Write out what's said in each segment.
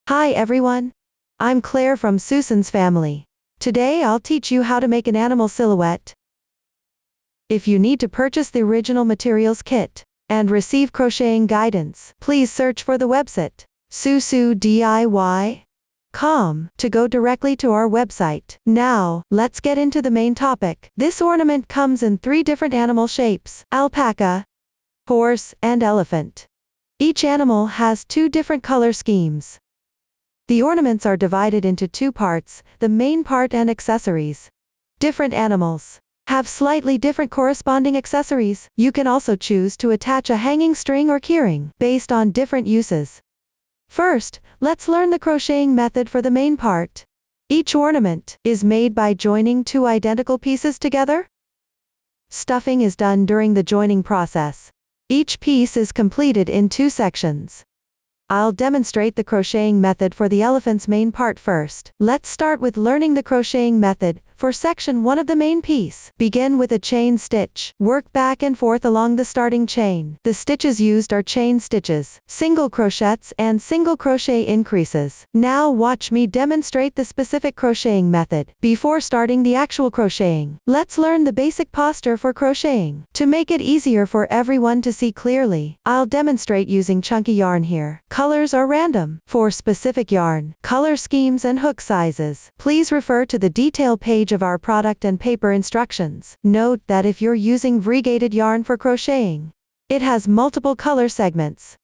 Hi everyone. I'm Claire from Susan's family. Today I'll teach you how to make an animal silhouette. If you need to purchase the original materials kit and receive crocheting guidance, please search for the website susodiy.com to go directly to our website. Now, let's get into the main topic. This ornament comes in 3 different animal shapes: alpaca, horse, and elephant. Each animal has 2 different color schemes. The ornaments are divided into 2 parts, the main part and accessories. Different animals have slightly different corresponding accessories. You can also choose to attach a hanging string or keyring based on different uses. First, let's learn the crocheting method for the main part. Each ornament is made by joining 2 identical pieces together. Stuffing is done during the joining process. Each piece is completed in 2 sections. I'll demonstrate the crocheting method for the elephant's main part first. Let's start with learning the crocheting method. For section 1 of the main piece, begin with a chain stitch. Work back and forth along the starting chain. The stitches used are chain stitches, single crochets, and single crochet increases. Now watch me demonstrate the specific crocheting method. Before starting the actual crocheting, let's learn the basic posture for crocheting. To make it easier for everyone to see clearly, I'll demonstrate using chunky yarn here. Colors are random. For specific yarn, color schemes, and hook sizes, please refer to the detail page of our product and paper instructions. Note that if you're using variegated yarn for crocheting, it has multiple color segments.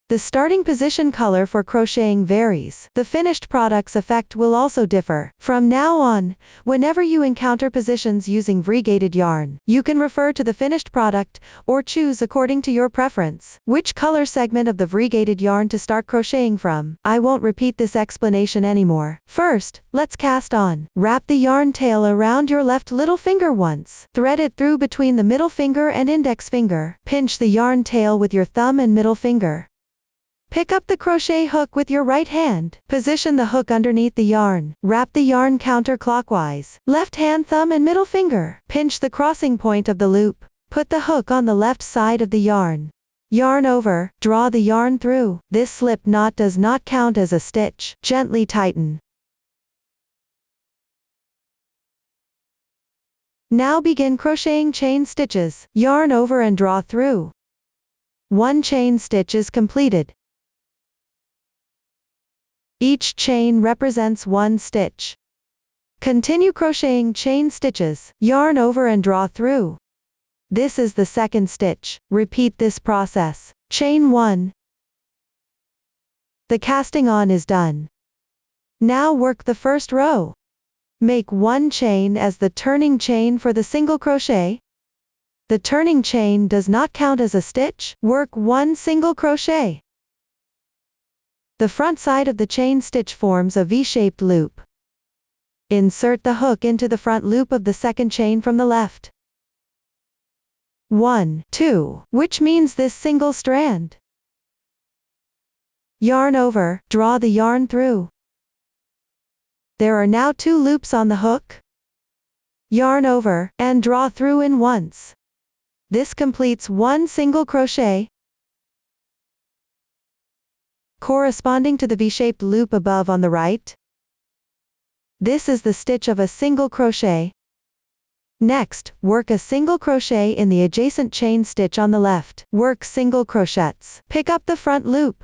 The starting position color for crocheting varies. The finished product's effect will also differ. From now on, whenever you encounter positions using variegated yarn, you can refer to the finished product, or choose according to your preference which color segment of the variegated yarn to start crocheting from. I won't repeat this explanation anymore. First, let's cast on. Wrap the yarn tail around your left little finger once. Thread it through between the middle finger and index finger. Pinch the yarn tail with your thumb and middle finger. Pick up the crochet hook with your right hand. Position the hook underneath the yarn. Wrap the yarn counterclockwise. Left hand, thumb, and middle finger. Pinch the crossing point of the loop. Put the hook on the left side of the yarn. Yarn over. Draw the yarn through. This slip knot does not count as a stitch. Gently tighten. Now begin crocheting chain stitches. Yarn over and draw through. 1 chain stitch is completed. Each chain represents 1 stitch. Continue crocheting chain stitches. Yarn over and draw through. This is the 2nd stitch. Repeat this process. Chain 1. The casting on is done. Now work the first row. Make 1 chain as the turning chain for the single crochet. The turning chain does not count as a stitch. Work 1 single crochet. The front side of the chain stitch forms a V-shaped loop. Insert the hook into the front loop of the 2nd chain from the left. 1, 2, which means this single strand. Yarn over, draw the yarn through. There are now 2 loops on the hook. Yarn over, and draw through in once. This completes 1 single crochet, corresponding to the V-shaped loop above on the right. This is the stitch of a single crochet. Next, work a single crochet in the adjacent chain stitch on the left. Work single crochets. Pick up the front loop.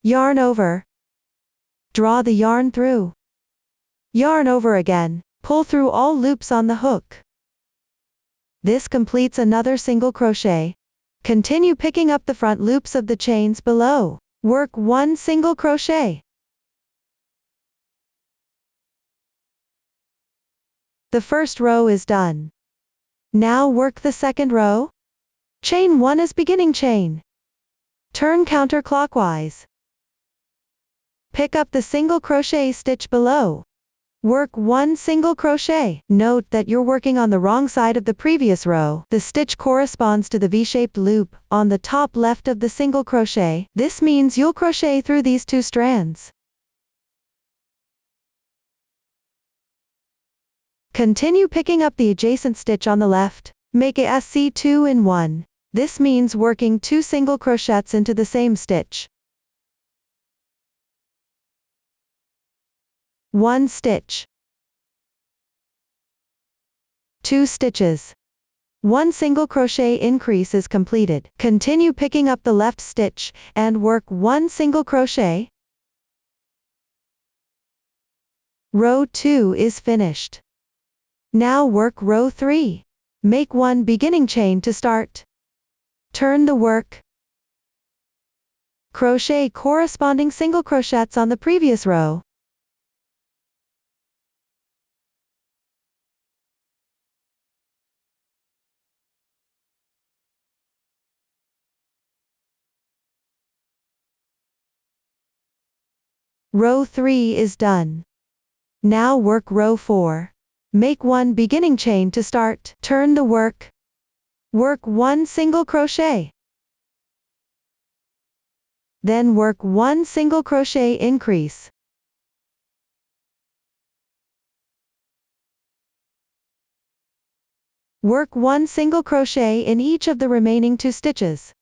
Yarn over. Draw the yarn through. Yarn over again. Pull through all loops on the hook. This completes another single crochet. Continue picking up the front loops of the chains below. Work 1 single crochet. The first row is done. Now work the 2nd row. Chain 1 as beginning chain. Turn counterclockwise. Pick up the single crochet stitch below. Work 1 single crochet. Note that you're working on the wrong side of the previous row. The stitch corresponds to the V-shaped loop on the top left of the single crochet. This means you'll crochet through these 2 strands. Continue picking up the adjacent stitch on the left. Make a SC2 in 1. This means working 2 single crochets into the same stitch. 1 stitch, 2 stitches. 1 single crochet increase is completed. Continue picking up the left stitch, and work 1 single crochet. Row 2 is finished. Now work row 3. Make 1 beginning chain to start. Turn the work. Crochet corresponding single crochets on the previous row. Row 3 is done. Now work row 4. Make 1 beginning chain to start. Turn the work. Work 1 single crochet. Then work 1 single crochet increase. Work 1 single crochet in each of the remaining 2 stitches.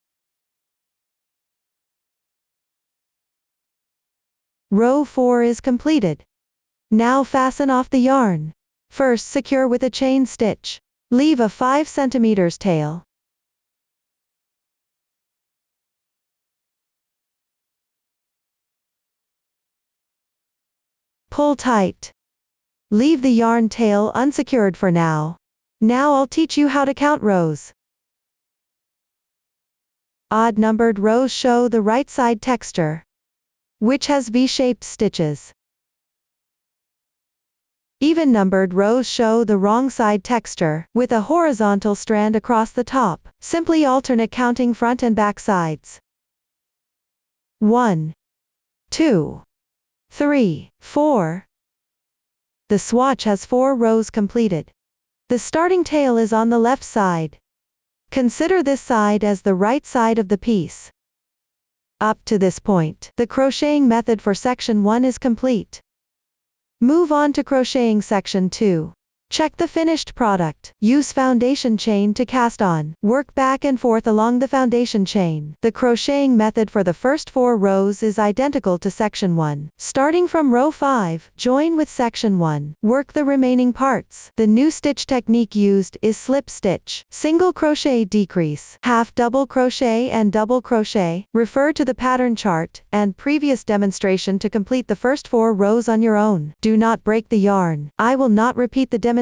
Row 4 is completed. Now fasten off the yarn. First secure with a chain stitch. Leave a 5 cm tail. Pull tight. Leave the yarn tail unsecured for now. Now I'll teach you how to count rows. Odd numbered rows show the right side texture, which has V-shaped stitches. Even numbered rows show the wrong side texture, with a horizontal strand across the top. Simply alternate counting front and back sides. 1, 2, 3, 4. The swatch has 4 rows completed. The starting tail is on the left side. Consider this side as the right side of the piece. Up to this point, the crocheting method for section 1 is complete. Move on to crocheting section 2. Check the finished product. Use foundation chain to cast on. Work back and forth along the foundation chain. The crocheting method for the first 4 rows is identical to section 1. Starting from row 5, join with section 1. Work the remaining parts. The new stitch technique used is slip stitch, single crochet decrease, half double crochet and double crochet. Refer to the pattern chart and previous demonstration to complete the first 4 rows on your own. Do not break the yarn. I will not repeat the demonstration.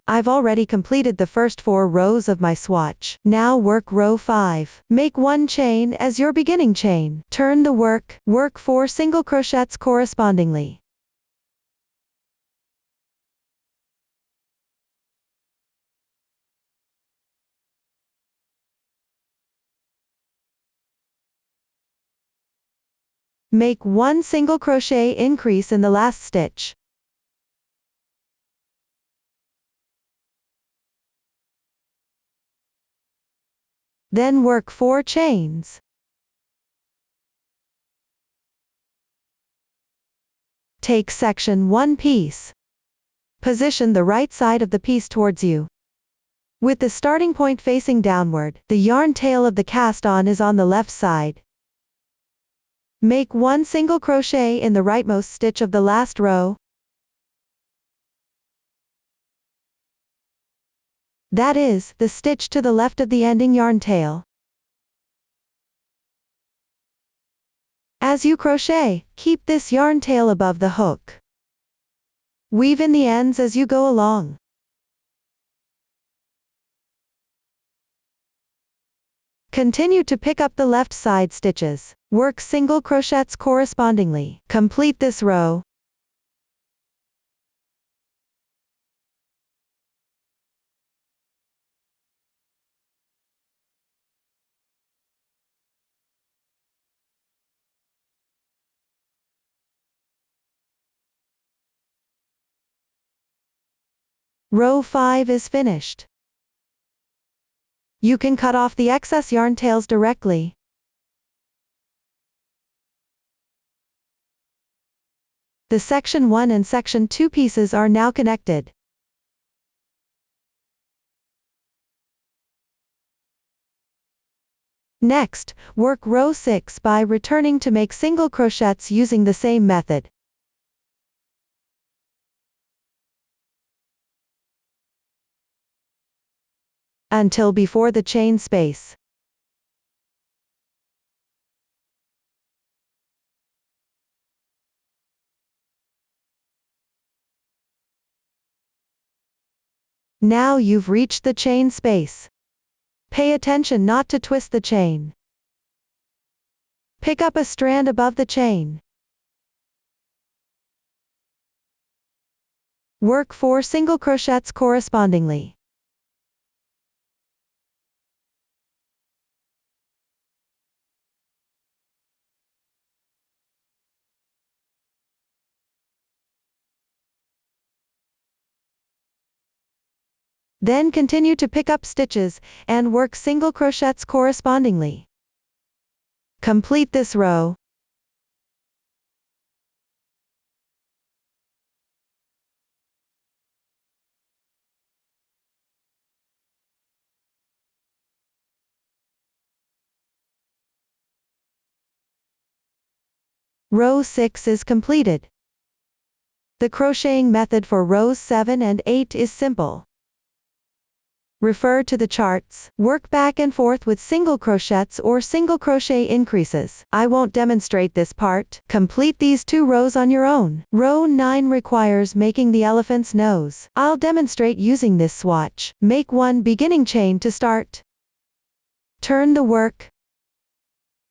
I've already completed the first 4 rows of my swatch. Now work row 5. Make 1 chain as your beginning chain. Turn the work. Work 4 single crochets correspondingly. Make 1 single crochet increase in the last stitch. Then work 4 chains. Take section 1 piece. Position the right side of the piece towards you. With the starting point facing downward, the yarn tail of the cast on is on the left side. Make 1 single crochet in the rightmost stitch of the last row. That is, the stitch to the left of the ending yarn tail. As you crochet, keep this yarn tail above the hook. Weave in the ends as you go along. Continue to pick up the left side stitches. Work single crochets correspondingly. Complete this row. Row 5 is finished. You can cut off the excess yarn tails directly. The section 1 and section 2 pieces are now connected. Next, work row 6 by returning to make single crochets using the same method. until before the chain space. Now you've reached the chain space. Pay attention not to twist the chain. Pick up a strand above the chain. Work 4 single crochets correspondingly. Then continue to pick up stitches, and work single crochets correspondingly. Complete this row. Row 6 is completed. The crocheting method for rows 7 and 8 is simple. Refer to the charts, work back and forth with single crochets or single crochet increases. I won't demonstrate this part. Complete these 2 rows on your own. Row 9 requires making the elephant's nose. I'll demonstrate using this swatch. Make 1 beginning chain to start. Turn the work.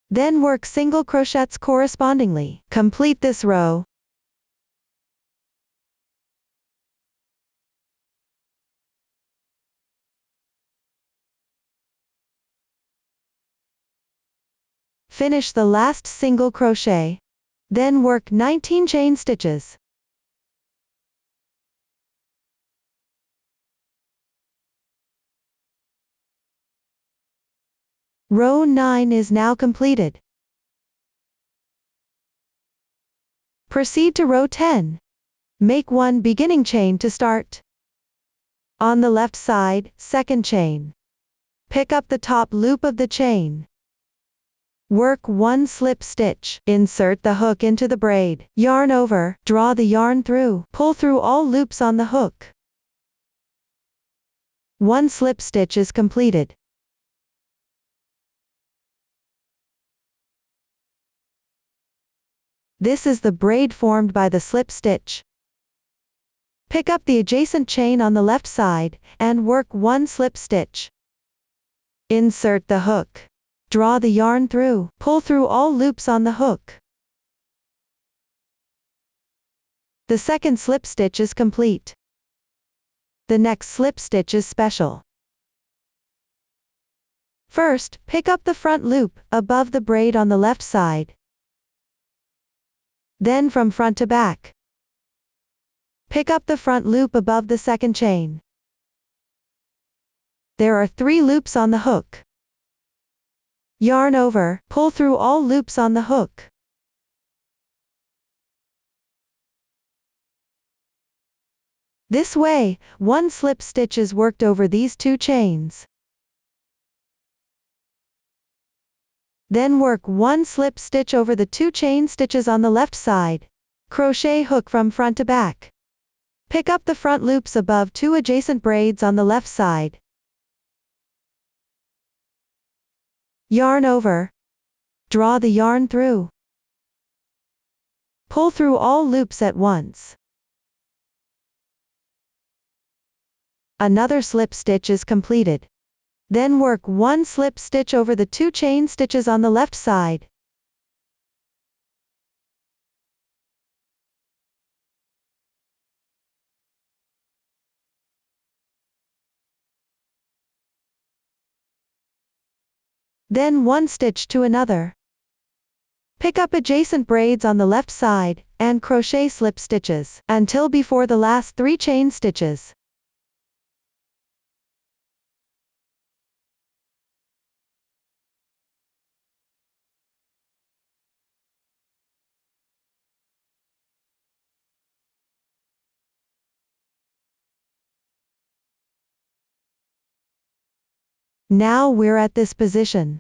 Then work single crochets correspondingly. Complete this row. Finish the last single crochet. Then work 19 chain stitches. Row 9 is now completed. Proceed to row 10. Make 1 beginning chain to start. On the left side, second chain. Pick up the top loop of the chain. Work 1 slip stitch. Insert the hook into the braid. Yarn over, draw the yarn through. Pull through all loops on the hook. 1 slip stitch is completed. This is the braid formed by the slip stitch. Pick up the adjacent chain on the left side, and work 1 slip stitch. Insert the hook. Draw the yarn through. Pull through all loops on the hook. The second slip stitch is complete. The next slip stitch is special. First, pick up the front loop, above the braid on the left side. Then from front to back. Pick up the front loop above the second chain. There are 3 loops on the hook. Yarn over, pull through all loops on the hook. This way, 1 slip stitch is worked over these 2 chains. Then work 1 slip stitch over the 2 chain stitches on the left side. Crochet hook from front to back. Pick up the front loops above 2 adjacent braids on the left side. Yarn over. Draw the yarn through. Pull through all loops at once. Another slip stitch is completed. Then work 1 slip stitch over the 2 chain stitches on the left side. Then 1 stitch to another. Pick up adjacent braids on the left side, and crochet slip stitches, until before the last 3 chain stitches. Now we're at this position.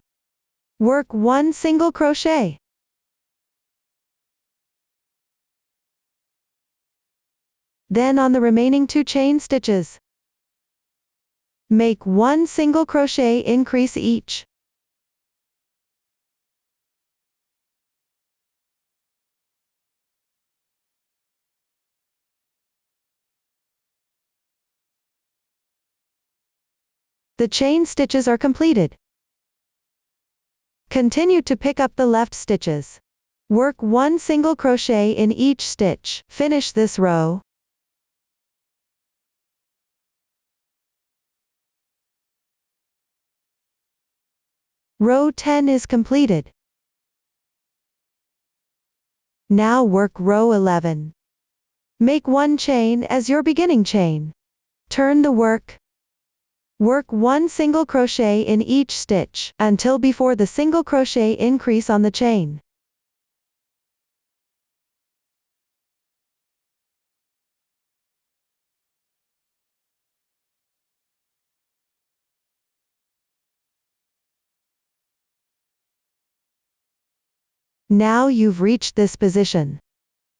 Work 1 single crochet. Then on the remaining 2 chain stitches. Make 1 single crochet increase each. The chain stitches are completed. Continue to pick up the left stitches. Work 1 single crochet in each stitch. Finish this row. Row 10 is completed. Now work row 11. Make 1 chain as your beginning chain. Turn the work. Work 1 single crochet in each stitch until before the single crochet increase on the chain. Now you've reached this position.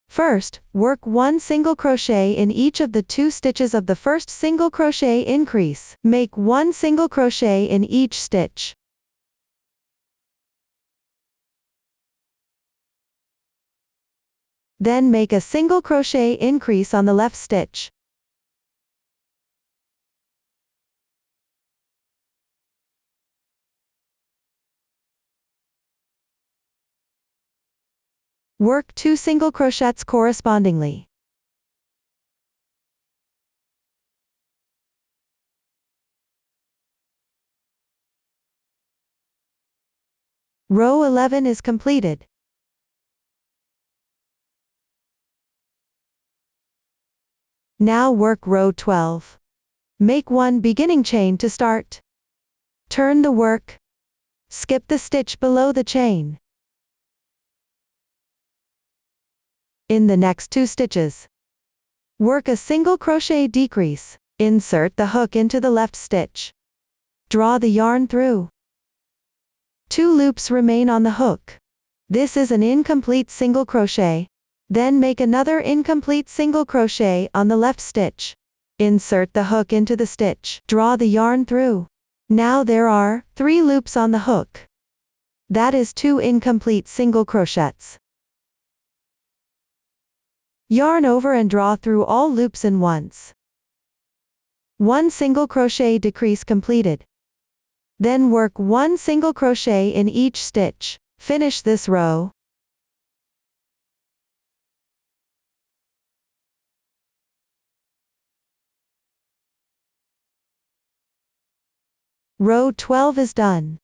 First, work 1 single crochet in each of the 2 stitches of the first single crochet increase. Make 1 single crochet in each stitch. Then make a single crochet increase on the left stitch. Work 2 single crochets correspondingly. Row 11 is completed. Now work row 12. Make 1 beginning chain to start. Turn the work. Skip the stitch below the chain. In the next 2 stitches, work a single crochet decrease. Insert the hook into the left stitch. Draw the yarn through. 2 loops remain on the hook. This is an incomplete single crochet. Then make another incomplete single crochet on the left stitch. Insert the hook into the stitch. Draw the yarn through. Now there are 3 loops on the hook. That is 2 incomplete single crochets. Yarn over and draw through all loops in once. 1 single crochet decrease completed. Then work 1 single crochet in each stitch. Finish this row. Row 12 is done.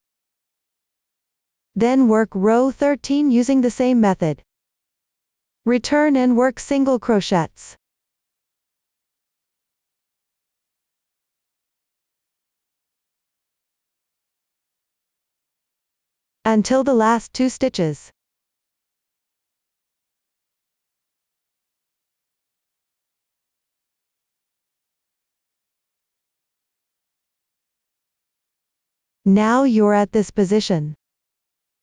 Then work row 13 using the same method. Return and work single crochets. Until the last 2 stitches. Now you're at this position.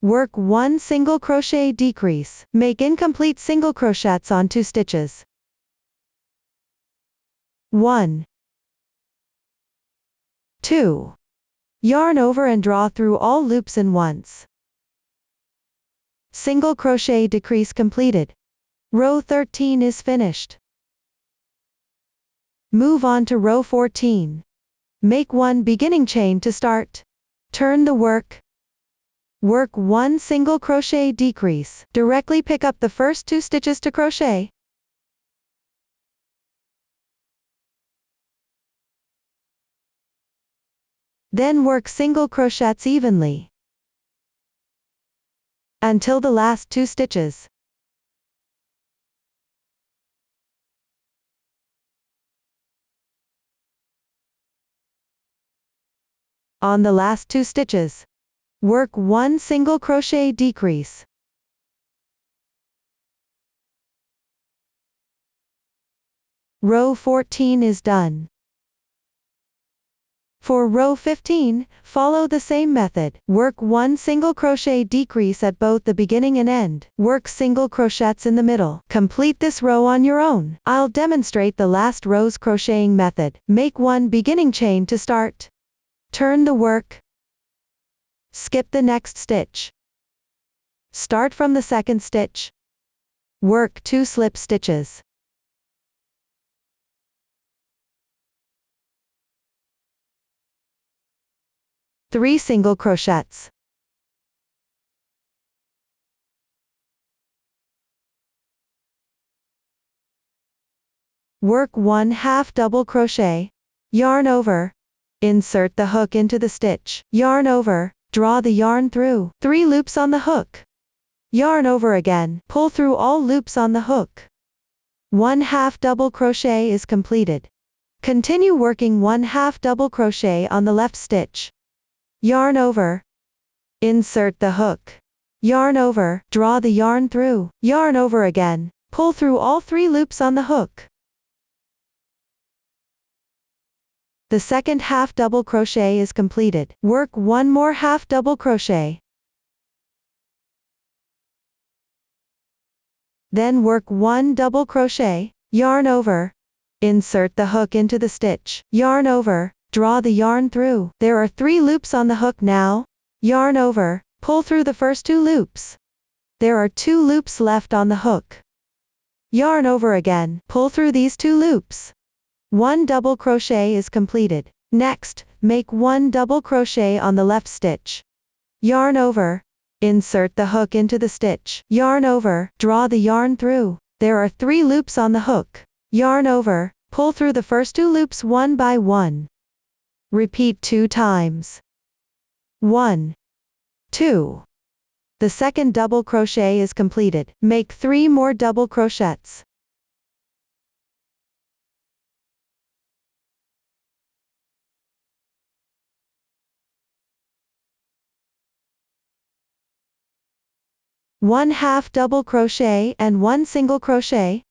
Work 1 single crochet decrease. Make incomplete single crochets on 2 stitches. 1, 2. Yarn over and draw through all loops in once. Single crochet decrease completed. Row 13 is finished. Move on to row 14. Make 1 beginning chain to start. Turn the work. Work 1 single crochet decrease. Directly pick up the first 2 stitches to crochet. Then work single crochets evenly until the last 2 stitches. On the last 2 stitches, work 1 single crochet decrease. Row 14 is done. For row 15, follow the same method. Work 1 single crochet decrease at both the beginning and end. Work single crochets in the middle. Complete this row on your own. I'll demonstrate the last row's crocheting method. Make 1 beginning chain to start. Turn the work. Skip the next stitch. Start from the second stitch. Work 2 slip stitches. Three single crochets. Work 1 half double crochet. Yarn over. Insert the hook into the stitch. Yarn over. Draw the yarn through 3 loops on the hook. Yarn over again. Pull through all loops on the hook. 1 half double crochet is completed. Continue working 1 half double crochet on the left stitch. Yarn over. Insert the hook. Yarn over. Draw the yarn through. Yarn over again. Pull through all 3 loops on the hook. The second half double crochet is completed. Work 1 more half double crochet. Then work 1 double crochet. Yarn over. Insert the hook into the stitch. Yarn over. Draw the yarn through. There are 3 loops on the hook now. Yarn over. Pull through the first 2 loops. There are 2 loops left on the hook. Yarn over again. Pull through these 2 loops. 1 double crochet is completed. Next, make 1 double crochet on the left stitch. Yarn over. Insert the hook into the stitch. Yarn over. Draw the yarn through. There are 3 loops on the hook. Yarn over. Pull through the first 2 loops one by one. Repeat 2 times. 1, 2. The second double crochet is completed. Make 3 more double crochets. One half double crochet and 1 single crochet.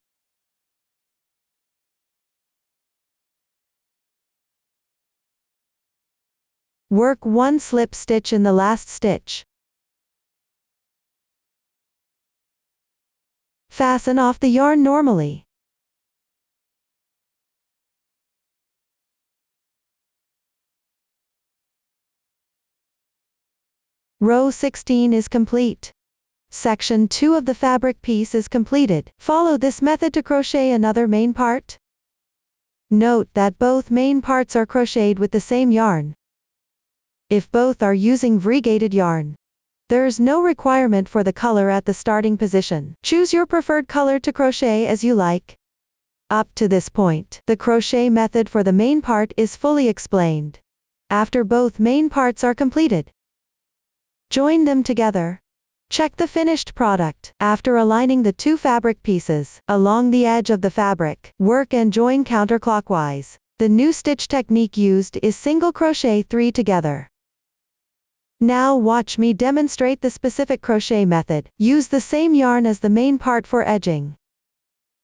Work 1 slip stitch in the last stitch. Fasten off the yarn normally. Row 16 is complete. Section 2 of the fabric piece is completed. Follow this method to crochet another main part. Note that both main parts are crocheted with the same yarn. If both are using variegated yarn, there's no requirement for the color at the starting position. Choose your preferred color to crochet as you like. Up to this point, the crochet method for the main part is fully explained. After both main parts are completed, join them together. Check the finished product. After aligning the 2 fabric pieces along the edge of the fabric, work and join counterclockwise. The new stitch technique used is single crochet 3 together. Now watch me demonstrate the specific crochet method. Use the same yarn as the main part for edging.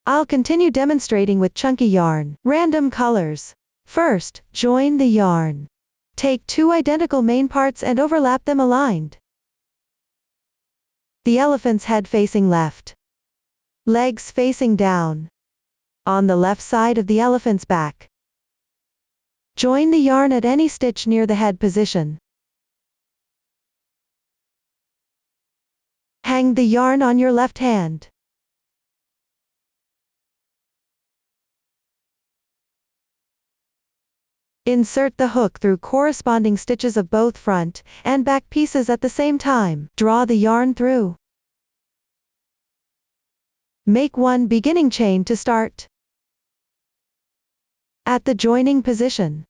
I'll continue demonstrating with chunky yarn, random colors. First, join the yarn. Take 2 identical main parts and overlap them aligned. The elephant's head facing left. Legs facing down. On the left side of the elephant's back. Join the yarn at any stitch near the head position. Hang the yarn on your left hand. Insert the hook through corresponding stitches of both front and back pieces at the same time. Draw the yarn through. Make 1 beginning chain to start. At the joining position,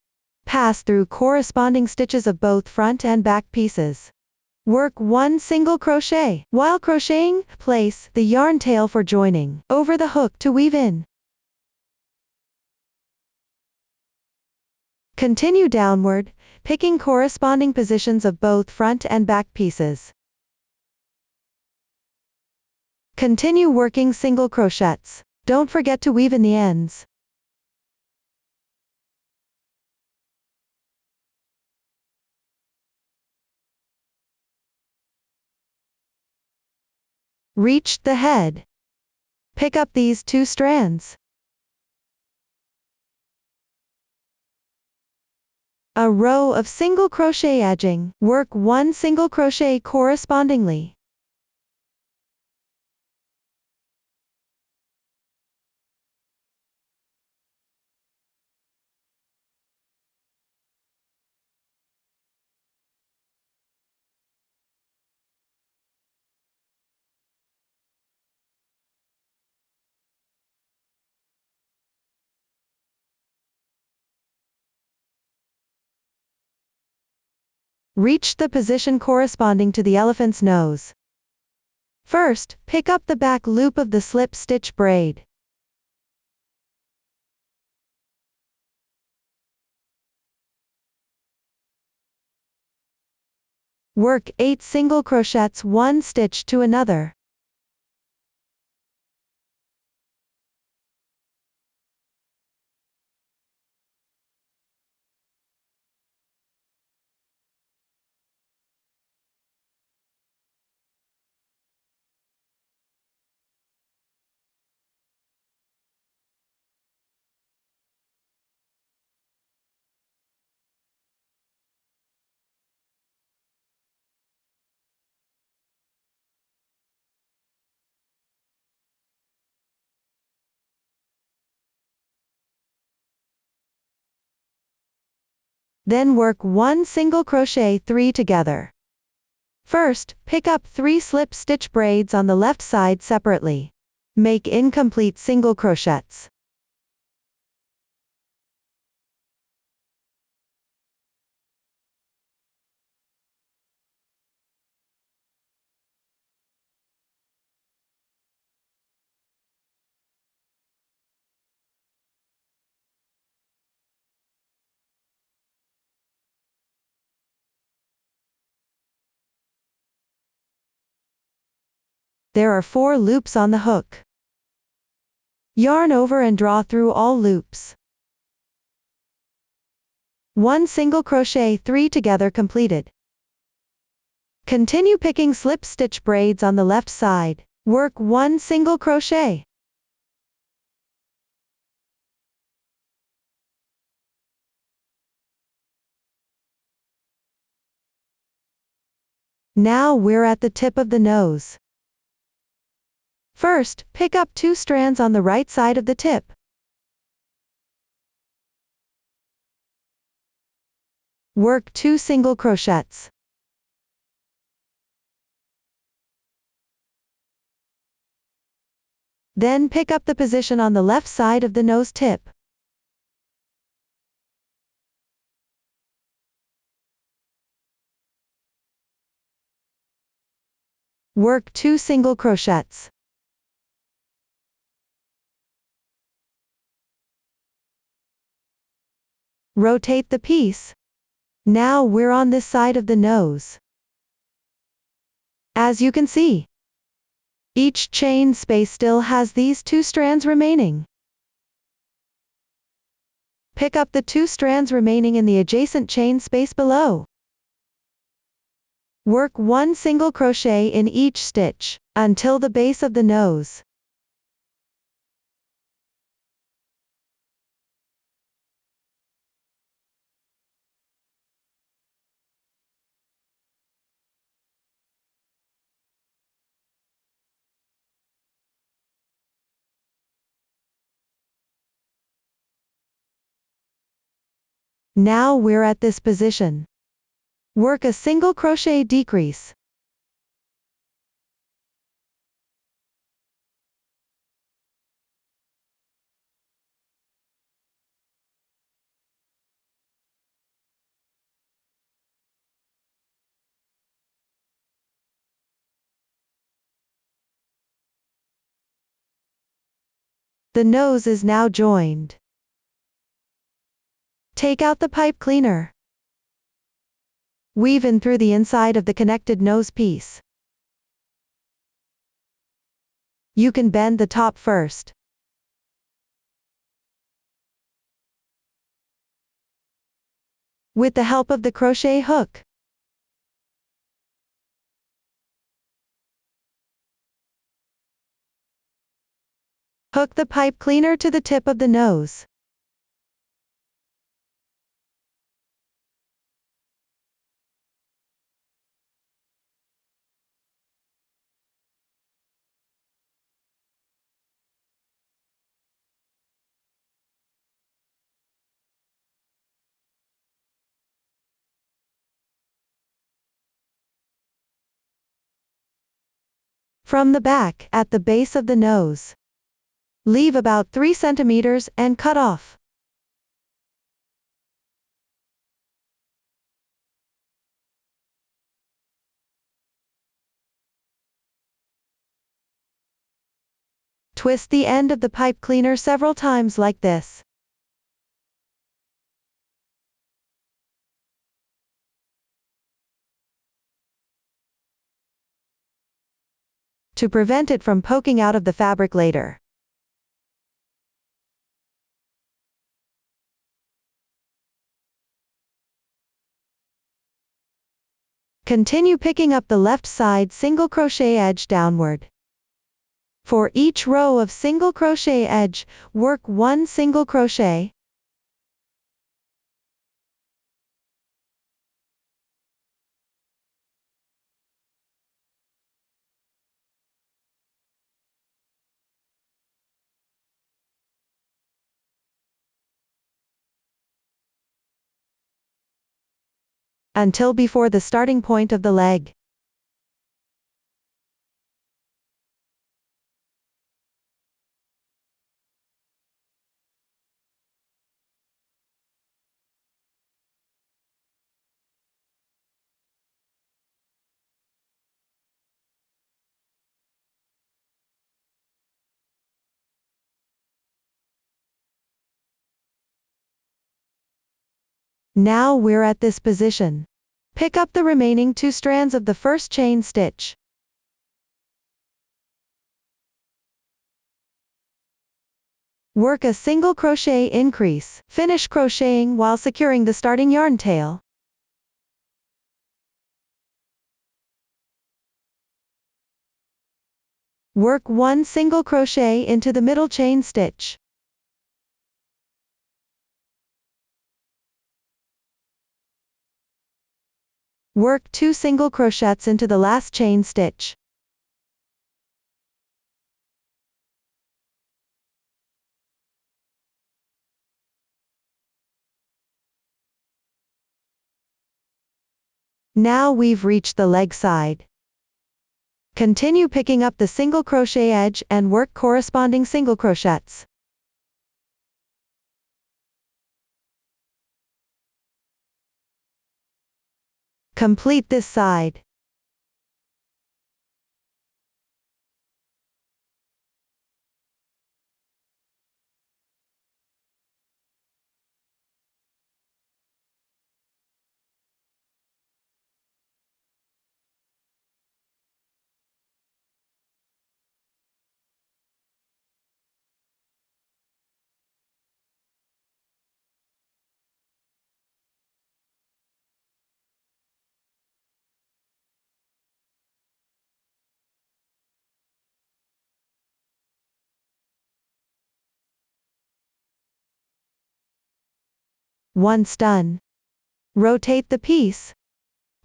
pass through corresponding stitches of both front and back pieces. Work 1 single crochet. While crocheting, place the yarn tail for joining over the hook to weave in. Continue downward, picking corresponding positions of both front and back pieces. Continue working single crochets. Don't forget to weave in the ends. Reach the head. Pick up these 2 strands. A row of single crochet edging. Work 1 single crochet correspondingly. Reach the position corresponding to the elephant's nose. First, pick up the back loop of the slip stitch braid. Work 8 single crochets 1 stitch to another. Then work 1 single crochet 3 together. First, pick up 3 slip stitch braids on the left side separately. Make incomplete single crochets. There are 4 loops on the hook. Yarn over and draw through all loops. 1 single crochet 3 together completed. Continue picking slip stitch braids on the left side. Work 1 single crochet. Now we're at the tip of the nose. First, pick up 2 strands on the right side of the tip. Work 2 single crochets. Then pick up the position on the left side of the nose tip. Work 2 single crochets. Rotate the piece. Now we're on this side of the nose. As you can see, each chain space still has these 2 strands remaining. Pick up the 2 strands remaining in the adjacent chain space below. Work 1 single crochet in each stitch, until the base of the nose. Now we're at this position. Work a single crochet decrease. The nose is now joined. Take out the pipe cleaner. Weave in through the inside of the connected nose piece. You can bend the top first. With the help of the crochet hook. Hook the pipe cleaner to the tip of the nose. From the back, at the base of the nose, leave about 3 centimeters and cut off. Twist the end of the pipe cleaner several times like this. To prevent it from poking out of the fabric later. Continue picking up the left side single crochet edge downward. For each row of single crochet edge, work 1 single crochet. Until before the starting point of the leg. Now we're at this position. Pick up the remaining 2 strands of the first chain stitch. Work a single crochet increase. Finish crocheting while securing the starting yarn tail. Work 1 single crochet into the middle chain stitch. Work 2 single crochets into the last chain stitch. Now we've reached the leg side. Continue picking up the single crochet edge and work corresponding single crochets. Complete this side. Once done, rotate the piece.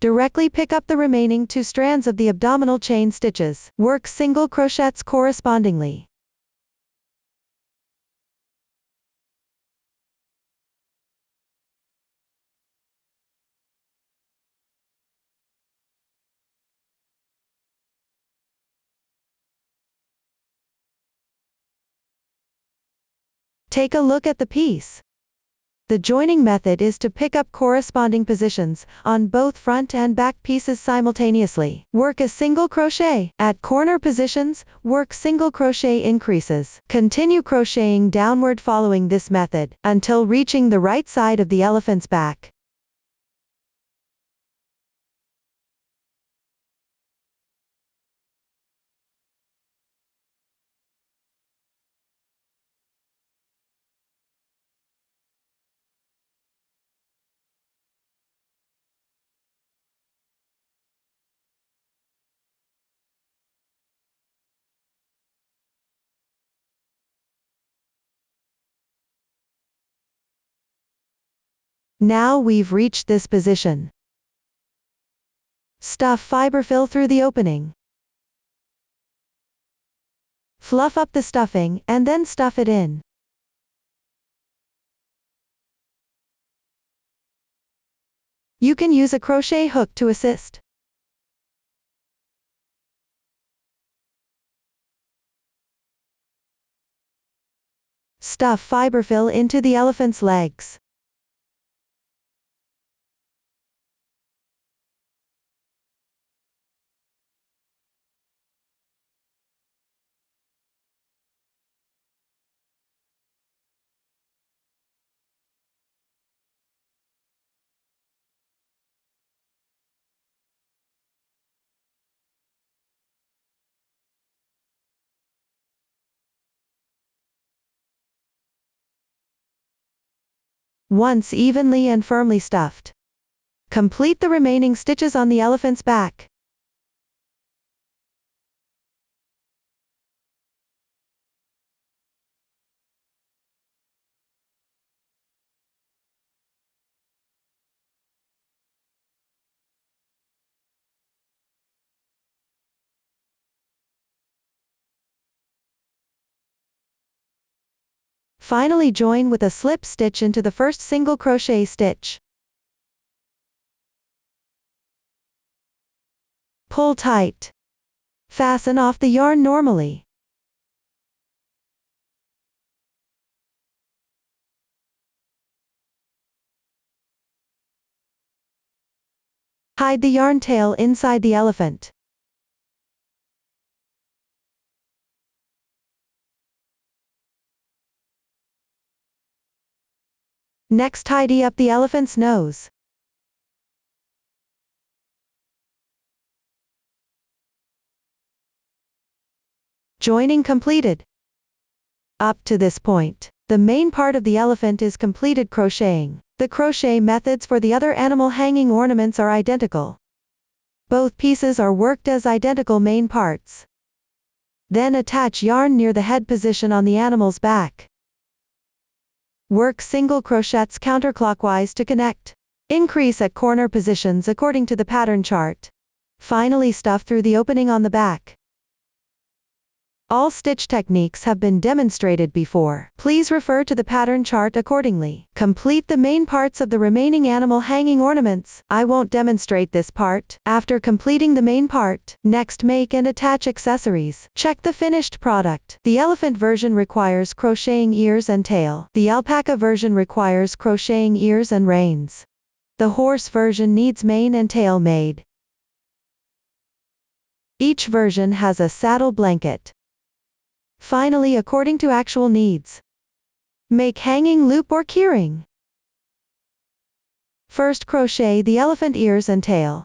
Directly pick up the remaining 2 strands of the abdominal chain stitches. Work single crochets correspondingly. Take a look at the piece. The joining method is to pick up corresponding positions on both front and back pieces simultaneously. Work a single crochet. At corner positions, work single crochet increases. Continue crocheting downward following this method until reaching the right side of the elephant's back. Now we've reached this position. Stuff fiber fill through the opening. Fluff up the stuffing, and then stuff it in. You can use a crochet hook to assist. Stuff fiber fill into the elephant's legs. Once evenly and firmly stuffed, complete the remaining stitches on the elephant's back. Finally join with a slip stitch into the first single crochet stitch. Pull tight. Fasten off the yarn normally. Hide the yarn tail inside the elephant. Next, tidy up the elephant's nose. Joining completed. Up to this point, the main part of the elephant is completed crocheting. The crochet methods for the other animal hanging ornaments are identical. Both pieces are worked as identical main parts. Then attach yarn near the head position on the animal's back. Work single crochets counterclockwise to connect. Increase at corner positions according to the pattern chart. Finally stuff through the opening on the back. All stitch techniques have been demonstrated before. Please refer to the pattern chart accordingly. Complete the main parts of the remaining animal hanging ornaments. I won't demonstrate this part. After completing the main part, next make and attach accessories. Check the finished product. The elephant version requires crocheting ears and tail. The alpaca version requires crocheting ears and reins. The horse version needs mane and tail made. Each version has a saddle blanket. Finally, according to actual needs, make hanging loop or keyring. First, crochet the elephant ears and tail.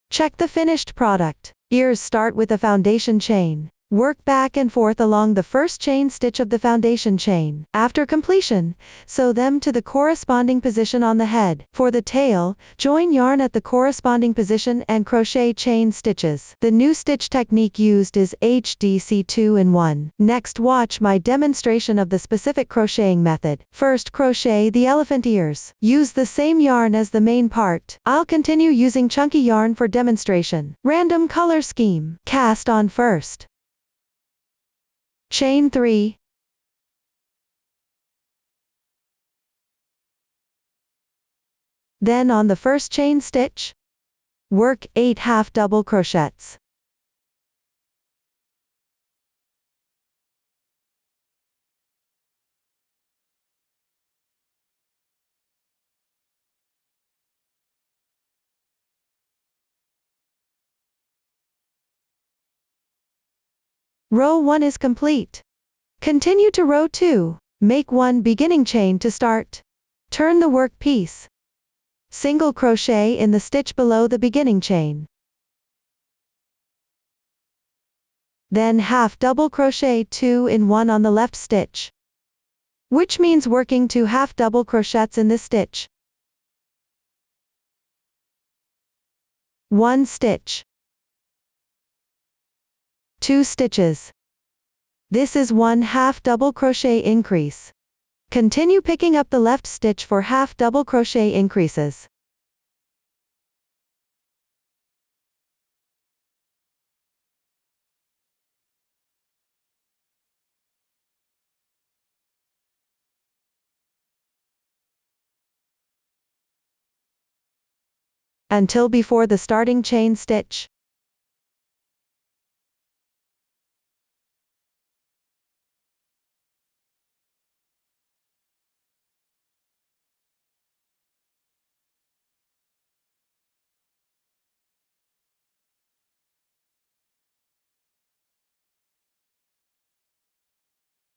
Check the finished product. Ears start with a foundation chain. Work back and forth along the first chain stitch of the foundation chain. After completion, sew them to the corresponding position on the head. For the tail, join yarn at the corresponding position and crochet chain stitches. The new stitch technique used is HDC 2-in-1. Next, watch my demonstration of the specific crocheting method. First, crochet the elephant ears. Use the same yarn as the main part. I'll continue using chunky yarn for demonstration. Random color scheme. Cast on first. Chain 3. Then on the first chain stitch, work 8 half double crochets. Row 1 is complete. Continue to row 2. Make 1 beginning chain to start. Turn the work piece. Single crochet in the stitch below the beginning chain. Then half double crochet 2-in-1 on the left stitch, which means working 2 half double crochets in this stitch. 1 stitch. 2 stitches. This is 1 half double crochet increase. Continue picking up the left stitch for half double crochet increases. Until before the starting chain stitch.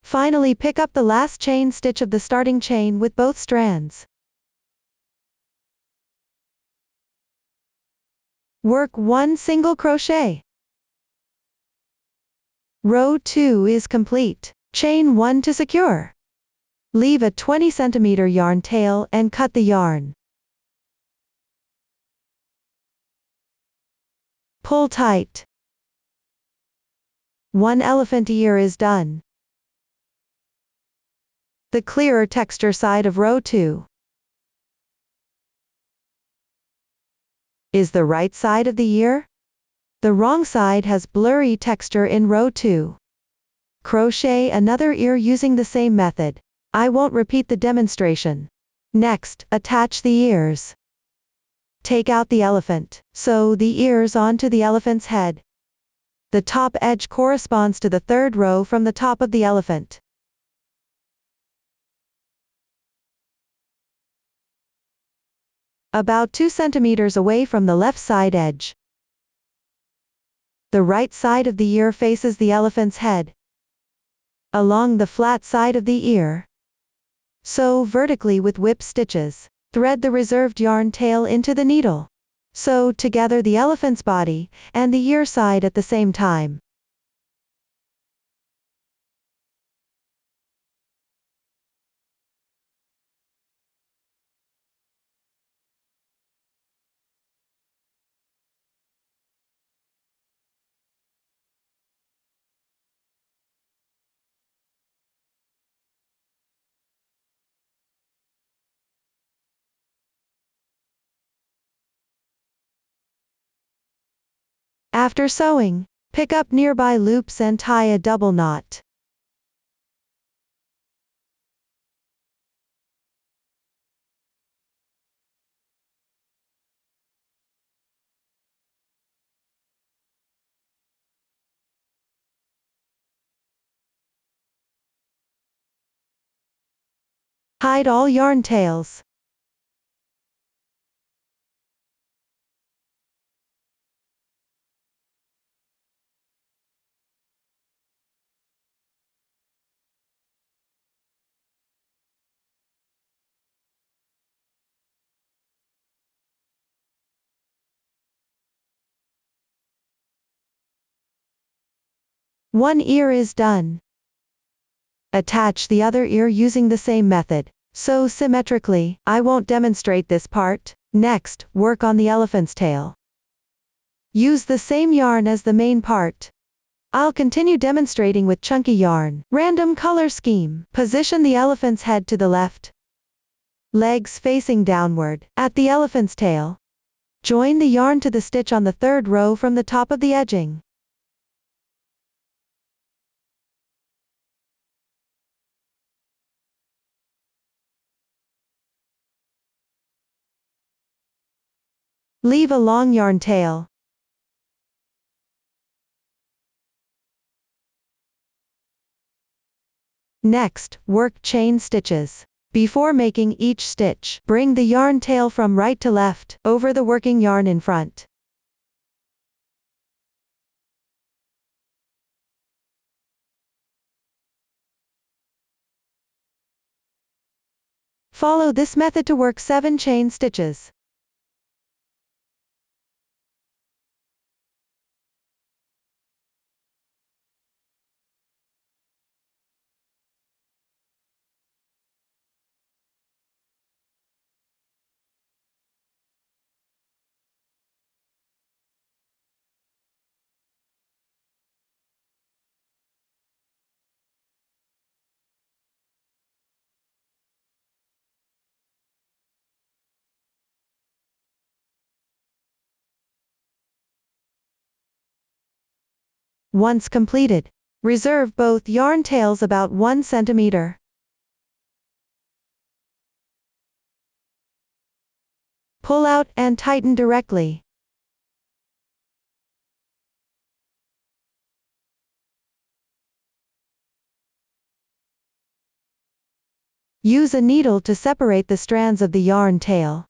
Finally, pick up the last chain stitch of the starting chain with both strands. Work 1 single crochet. Row 2 is complete. Chain 1 to secure. Leave a 20 cm yarn tail and cut the yarn. Pull tight. 1 elephant ear is done. The clearer texture side of row 2 is the right side of the ear. The wrong side has blurry texture in row 2. Crochet another ear using the same method. I won't repeat the demonstration. Next, attach the ears. Take out the elephant. Sew the ears onto the elephant's head. The top edge corresponds to the third row from the top of the elephant. About 2 centimeters away from the left side edge. The right side of the ear faces the elephant's head. Along the flat side of the ear. Sew vertically with whip stitches. Thread the reserved yarn tail into the needle. Sew together the elephant's body and the ear side at the same time. After sewing, pick up nearby loops and tie a double knot. Hide all yarn tails. One ear is done. Attach the other ear using the same method. Sew symmetrically. I won't demonstrate this part. Next, work on the elephant's tail. Use the same yarn as the main part. I'll continue demonstrating with chunky yarn. Random color scheme. Position the elephant's head to the left. Legs facing downward. At the elephant's tail. Join the yarn to the stitch on the third row from the top of the edging. Leave a long yarn tail. Next, work chain stitches. Before making each stitch, bring the yarn tail from right to left, over the working yarn in front. Follow this method to work 7 chain stitches. Once completed, reserve both yarn tails about 1 centimeter. Pull out and tighten directly. Use a needle to separate the strands of the yarn tail.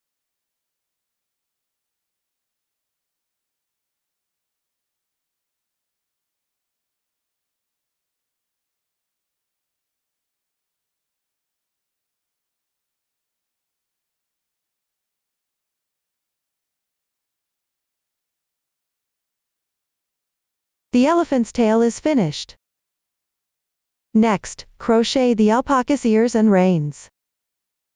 The elephant's tail is finished. Next, crochet the alpaca's ears and reins.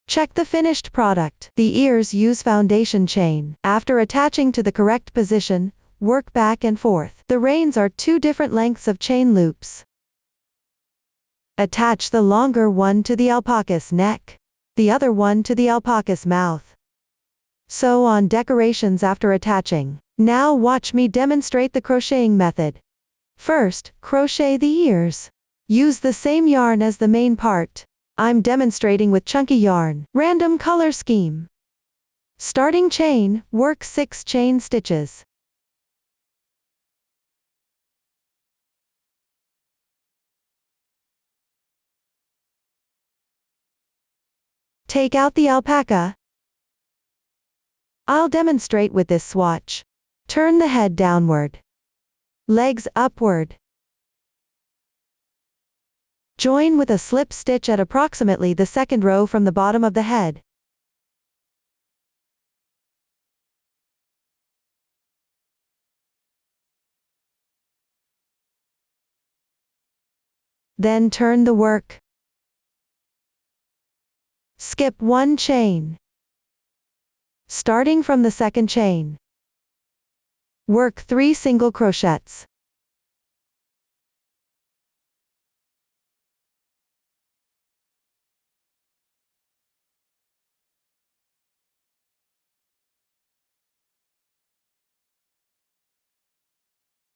Check the finished product. The ears use foundation chain. After attaching to the correct position, work back and forth. The reins are 2 different lengths of chain loops. Attach the longer one to the alpaca's neck, the other one to the alpaca's mouth. Sew on decorations after attaching. Now watch me demonstrate the crocheting method. First, crochet the ears. Use the same yarn as the main part. I'm demonstrating with chunky yarn. Random color scheme. Starting chain, work 6 chain stitches. Take out the alpaca. I'll demonstrate with this swatch. Turn the head downward. Legs upward. Join with a slip stitch at approximately the 2nd row from the bottom of the head. Then turn the work. Skip 1 chain. Starting from the 2nd chain. Work 3 single crochets.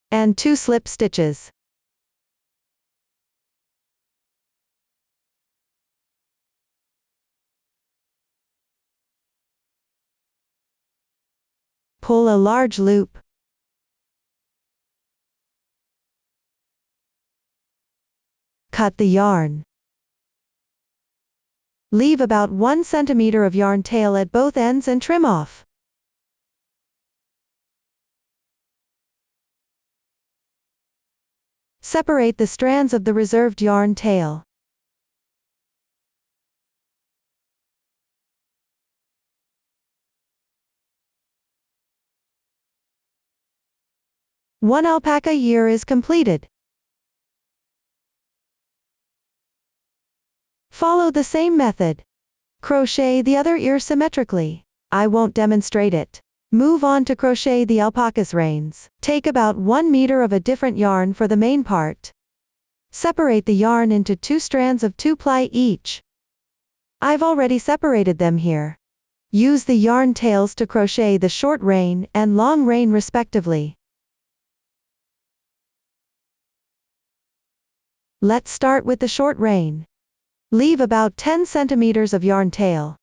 And 2 slip stitches. Pull a large loop. Cut the yarn. Leave about 1 centimeter of yarn tail at both ends and trim off. Separate the strands of the reserved yarn tail. One alpaca ear is completed. Follow the same method. Crochet the other ear symmetrically. I won't demonstrate it. Move on to crochet the alpaca's reins. Take about 1 meter of a different yarn for the main part. Separate the yarn into 2 strands of 2 ply each. I've already separated them here. Use the yarn tails to crochet the short rein and long rein respectively. Let's start with the short rein. Leave about 10 centimeters of yarn tail.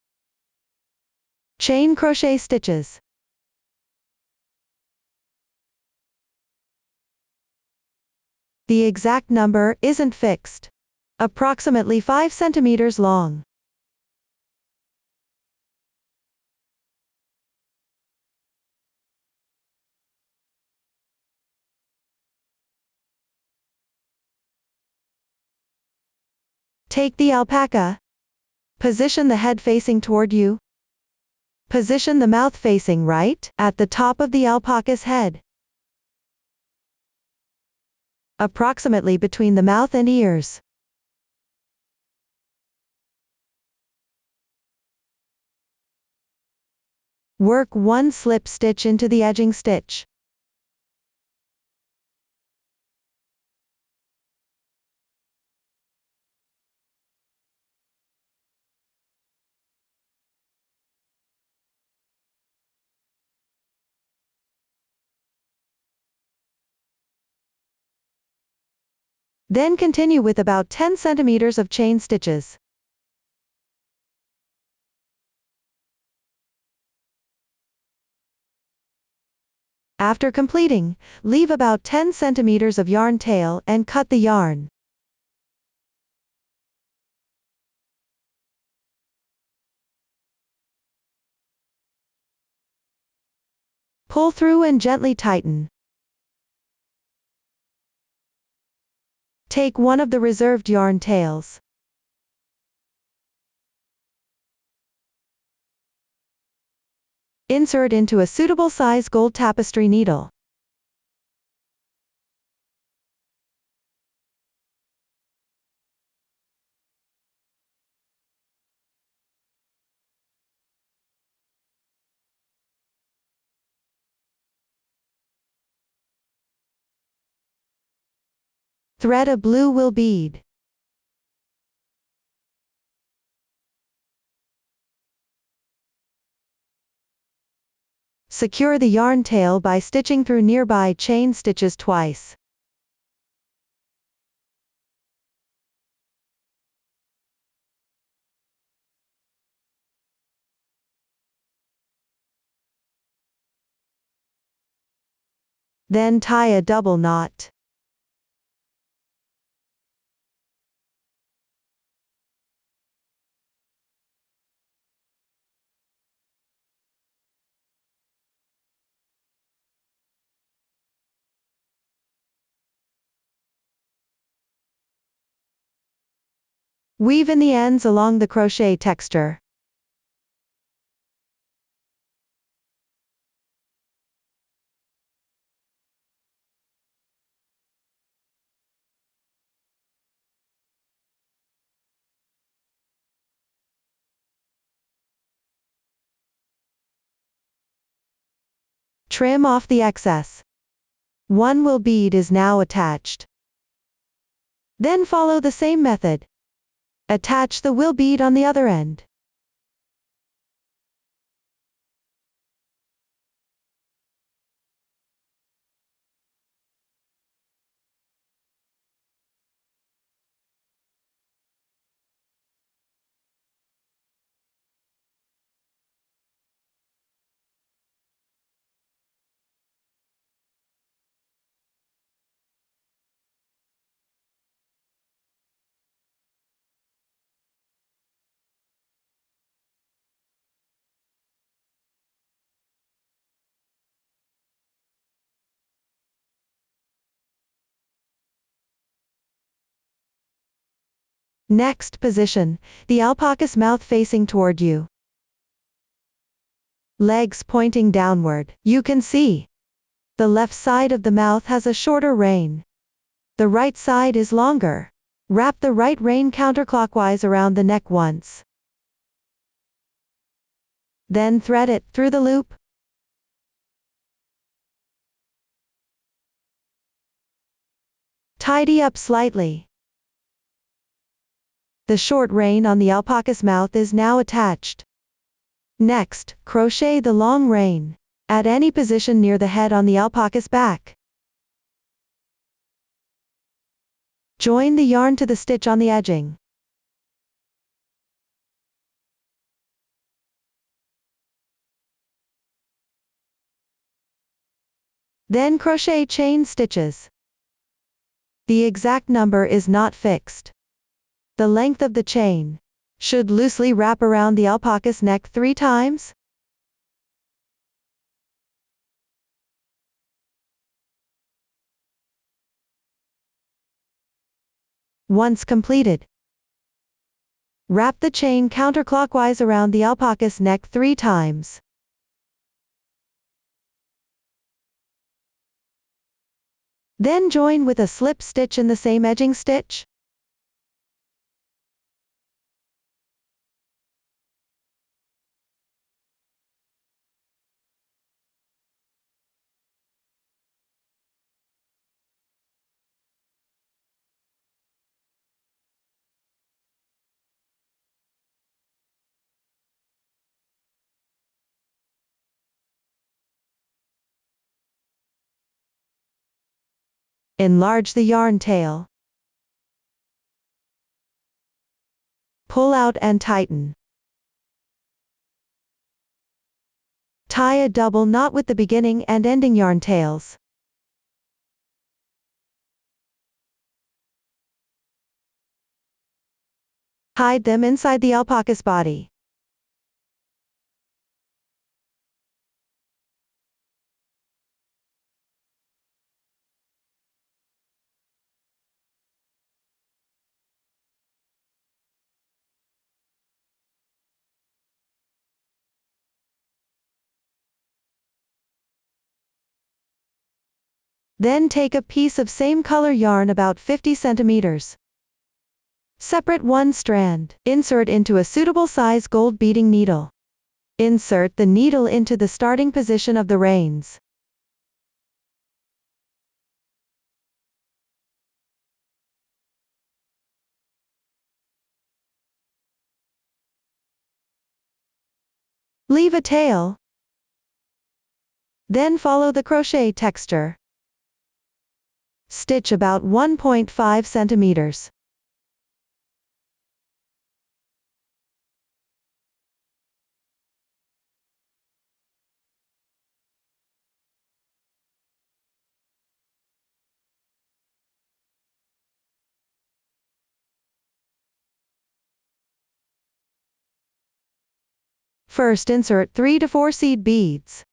Chain crochet stitches. The exact number isn't fixed. Approximately 5 centimeters long. Take the alpaca. Position the head facing toward you. Position the mouth facing right, at the top of the alpaca's head. Approximately between the mouth and ears. Work 1 slip stitch into the edging stitch. Then continue with about 10 centimeters of chain stitches. After completing, leave about 10 centimeters of yarn tail and cut the yarn. Pull through and gently tighten. Take one of the reserved yarn tails. Insert into a suitable size gold tapestry needle. Thread a blue wool bead. Secure the yarn tail by stitching through nearby chain stitches twice. Then tie a double knot. Weave in the ends along the crochet texture. Trim off the excess. One wool bead is now attached. Then follow the same method. Attach the wool bead on the other end. Next position, the alpaca's mouth facing toward you. Legs pointing downward. You can see the left side of the mouth has a shorter rein. The right side is longer. Wrap the right rein counterclockwise around the neck once. Then thread it through the loop. Tidy up slightly. The short rein on the alpaca's mouth is now attached. Next, crochet the long rein at any position near the head on the alpaca's back. Join the yarn to the stitch on the edging. Then crochet chain stitches. The exact number is not fixed. The length of the chain should loosely wrap around the alpaca's neck 3 times. Once completed, wrap the chain counterclockwise around the alpaca's neck 3 times. Then join with a slip stitch in the same edging stitch. Enlarge the yarn tail. Pull out and tighten. Tie a double knot with the beginning and ending yarn tails. Hide them inside the alpaca's body. Then take a piece of same color yarn about 50 centimeters. Separate one strand. Insert into a suitable size gold beading needle. Insert the needle into the starting position of the reins. Leave a tail. Then follow the crochet texture. Stitch about 1.5 centimeters. First insert 3 to 4 seed beads.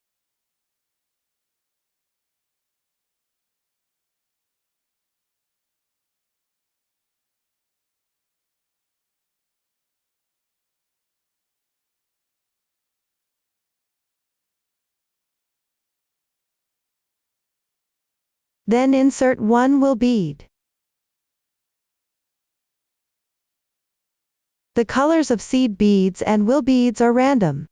Then insert one wool bead. The colors of seed beads and wool beads are random.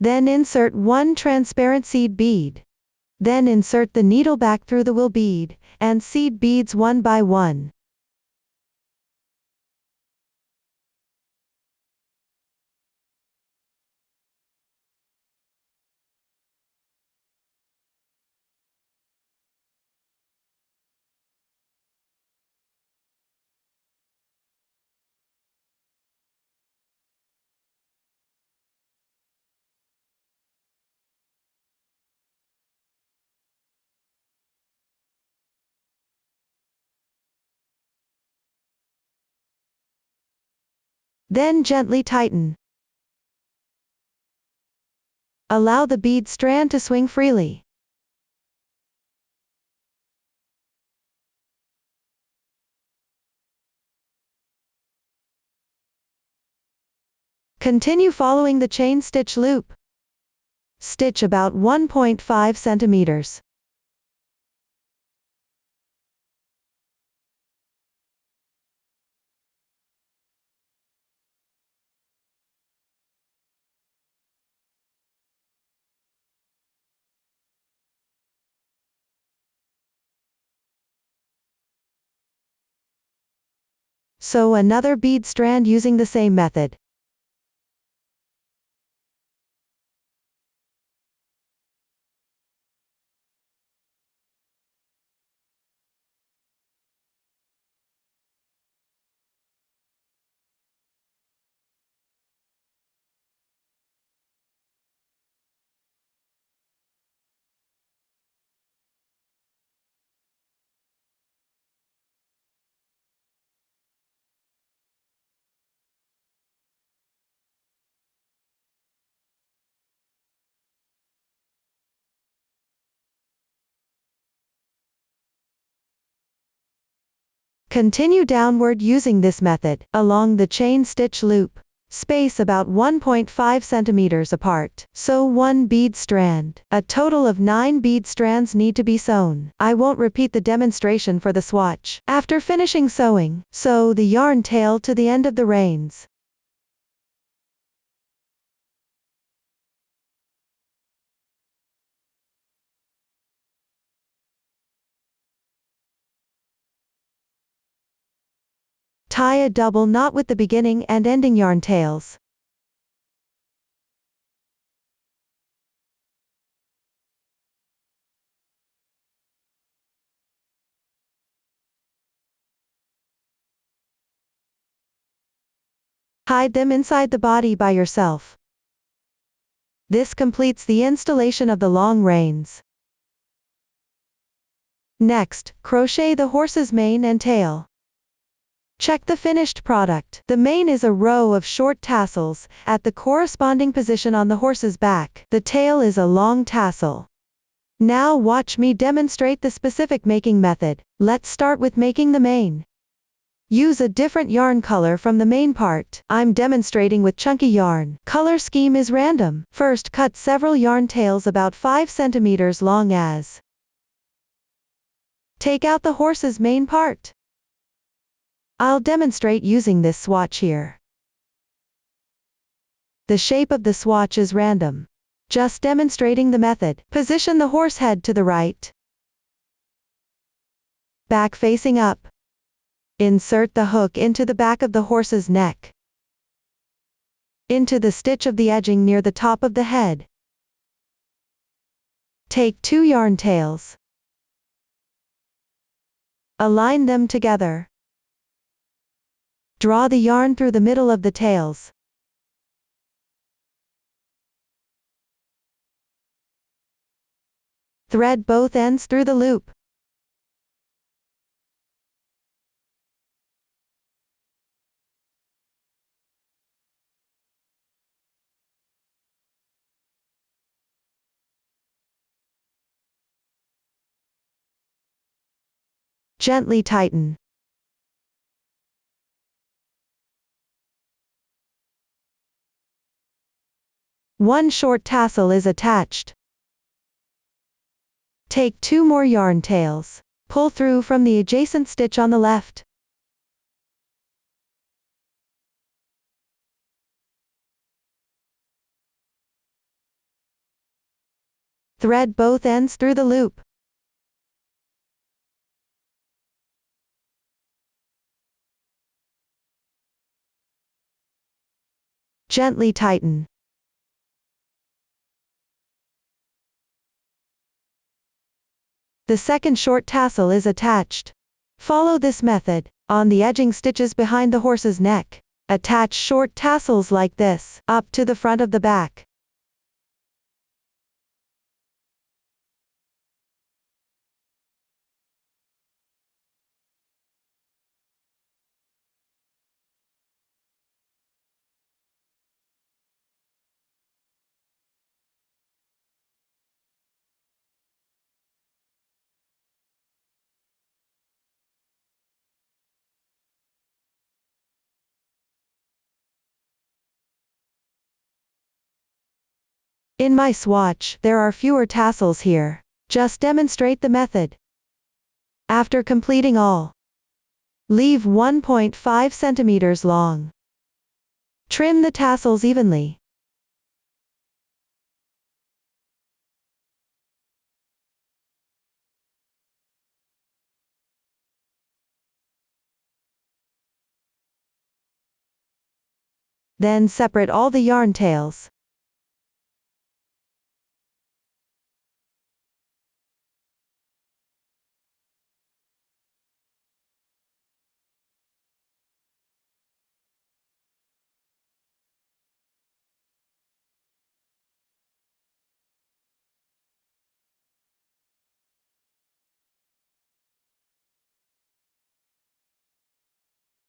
Then insert one transparent seed bead. Then insert the needle back through the wool bead, and seed beads one by one. Then gently tighten. Allow the bead strand to swing freely. Continue following the chain stitch loop. Stitch about 1.5 centimeters. Sew another bead strand using the same method. Continue downward using this method, along the chain stitch loop. Space about 1.5 centimeters apart. Sew one bead strand. A total of 9 bead strands need to be sewn. I won't repeat the demonstration for the swatch. After finishing sewing, sew the yarn tail to the end of the reins. Tie a double knot with the beginning and ending yarn tails. Hide them inside the body by yourself. This completes the installation of the long reins. Next, crochet the horse's mane and tail. Check the finished product. The mane is a row of short tassels, at the corresponding position on the horse's back. The tail is a long tassel. Now watch me demonstrate the specific making method. Let's start with making the mane. Use a different yarn color from the main part. I'm demonstrating with chunky yarn. Color scheme is random. First, cut several yarn tails about 5 centimeters long as. Take out the horse's main part. I'll demonstrate using this swatch here. The shape of the swatch is random. Just demonstrating the method. Position the horse head to the right. Back facing up. Insert the hook into the back of the horse's neck. Into the stitch of the edging near the top of the head. Take 2 yarn tails. Align them together. Draw the yarn through the middle of the tails. Thread both ends through the loop. Gently tighten. One short tassel is attached. Take 2 more yarn tails. Pull through from the adjacent stitch on the left. Thread both ends through the loop. Gently tighten. The second short tassel is attached. Follow this method. On the edging stitches behind the horse's neck, attach short tassels like this, up to the front of the back. In my swatch, there are fewer tassels here. Just demonstrate the method. After completing all, leave 1.5 centimeters long. Trim the tassels evenly. Then separate all the yarn tails.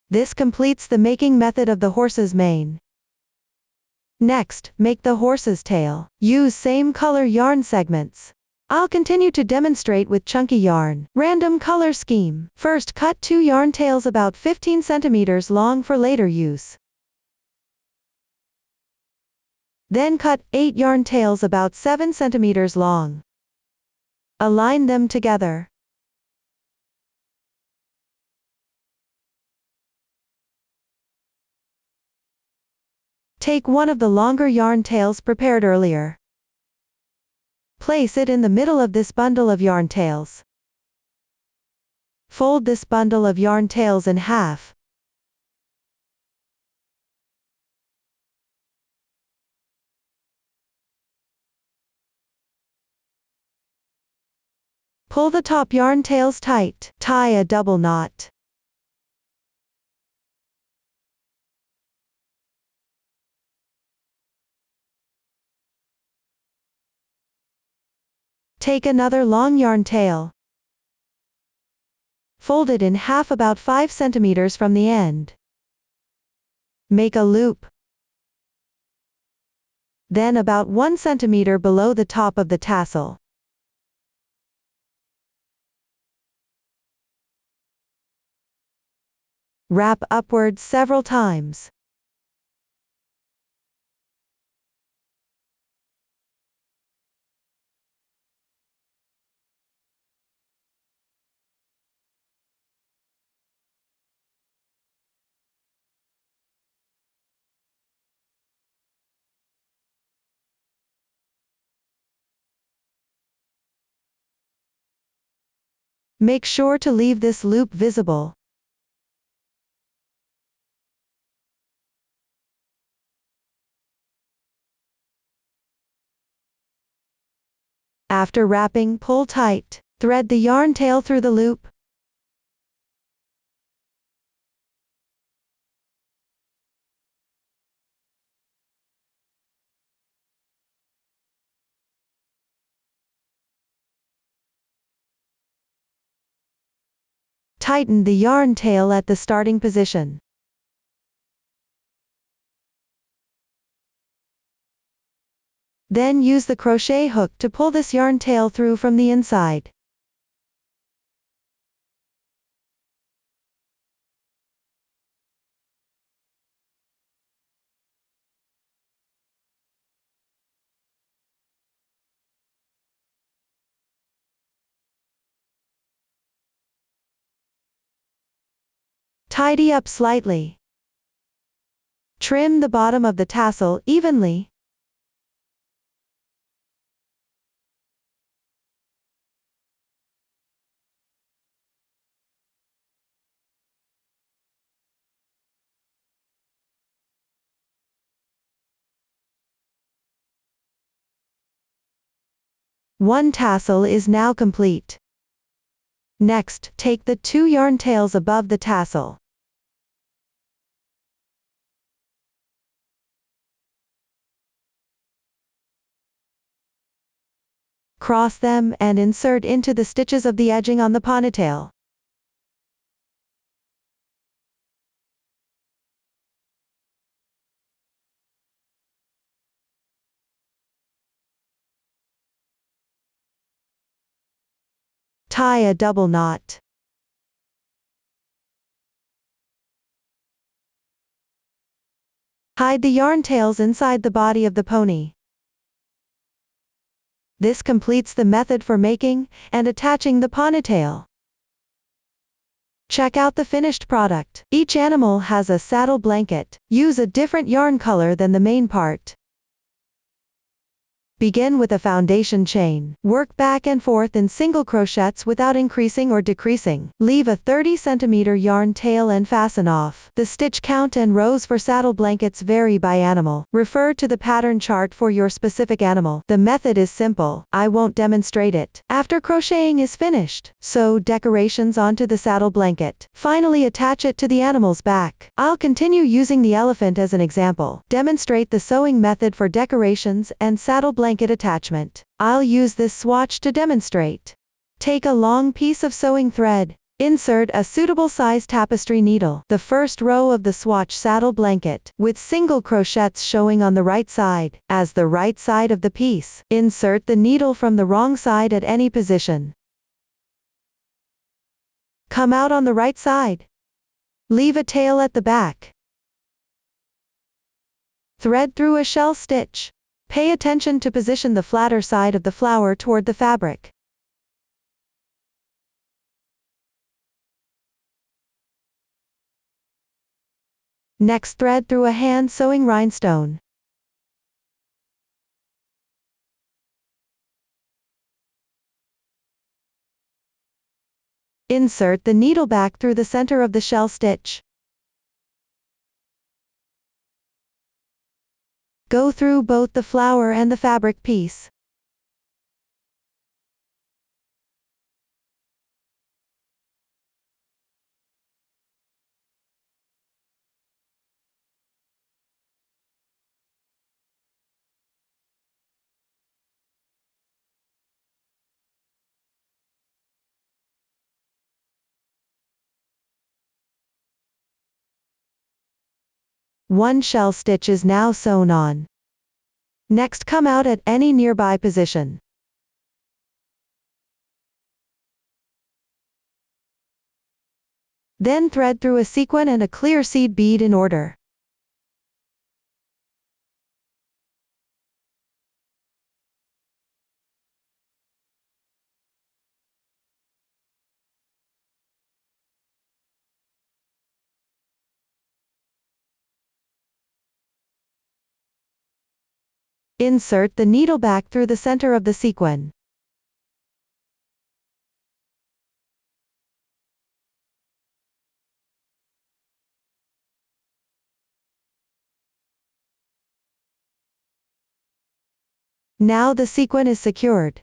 This completes the making method of the horse's mane. Next, make the horse's tail. Use same color yarn segments. I'll continue to demonstrate with chunky yarn. Random color scheme. First, cut 2 yarn tails about 15 centimeters long for later use. Then cut 8 yarn tails about 7 centimeters long. Align them together. Take one of the longer yarn tails prepared earlier. Place it in the middle of this bundle of yarn tails. Fold this bundle of yarn tails in half. Pull the top yarn tails tight. Tie a double knot. Take another long yarn tail. Fold it in half about 5 centimeters from the end. Make a loop. Then about 1 centimeter below the top of the tassel. Wrap upwards several times. Make sure to leave this loop visible. After wrapping, pull tight. Thread the yarn tail through the loop. Tighten the yarn tail at the starting position. Then use the crochet hook to pull this yarn tail through from the inside. Tidy up slightly. Trim the bottom of the tassel evenly. One tassel is now complete. Next, take the 2 yarn tails above the tassel. Cross them and insert into the stitches of the edging on the ponytail. Tie a double knot. Hide the yarn tails inside the body of the pony. This completes the method for making and attaching the ponytail. Check out the finished product. Each animal has a saddle blanket. Use a different yarn color than the main part. Begin with a foundation chain. Work back and forth in single crochets without increasing or decreasing. Leave a 30 centimeter yarn tail and fasten off. The stitch count and rows for saddle blankets vary by animal. Refer to the pattern chart for your specific animal. The method is simple. I won't demonstrate it. After crocheting is finished, sew decorations onto the saddle blanket. Finally attach it to the animal's back. I'll continue using the elephant as an example. Demonstrate the sewing method for decorations and saddle blanket attachment. I'll use this swatch to demonstrate. Take a long piece of sewing thread. Insert a suitable size tapestry needle. The first row of the swatch saddle blanket, with single crochets showing on the right side, as the right side of the piece. Insert the needle from the wrong side at any position. Come out on the right side. Leave a tail at the back. Thread through a shell stitch. Pay attention to position the flatter side of the flower toward the fabric. Next, thread through a hand sewing rhinestone. Insert the needle back through the center of the shell stitch. Go through both the flower and the fabric piece. One shell stitch is now sewn on. Next, come out at any nearby position. Then thread through a sequin and a clear seed bead in order. Insert the needle back through the center of the sequin. Now the sequin is secured.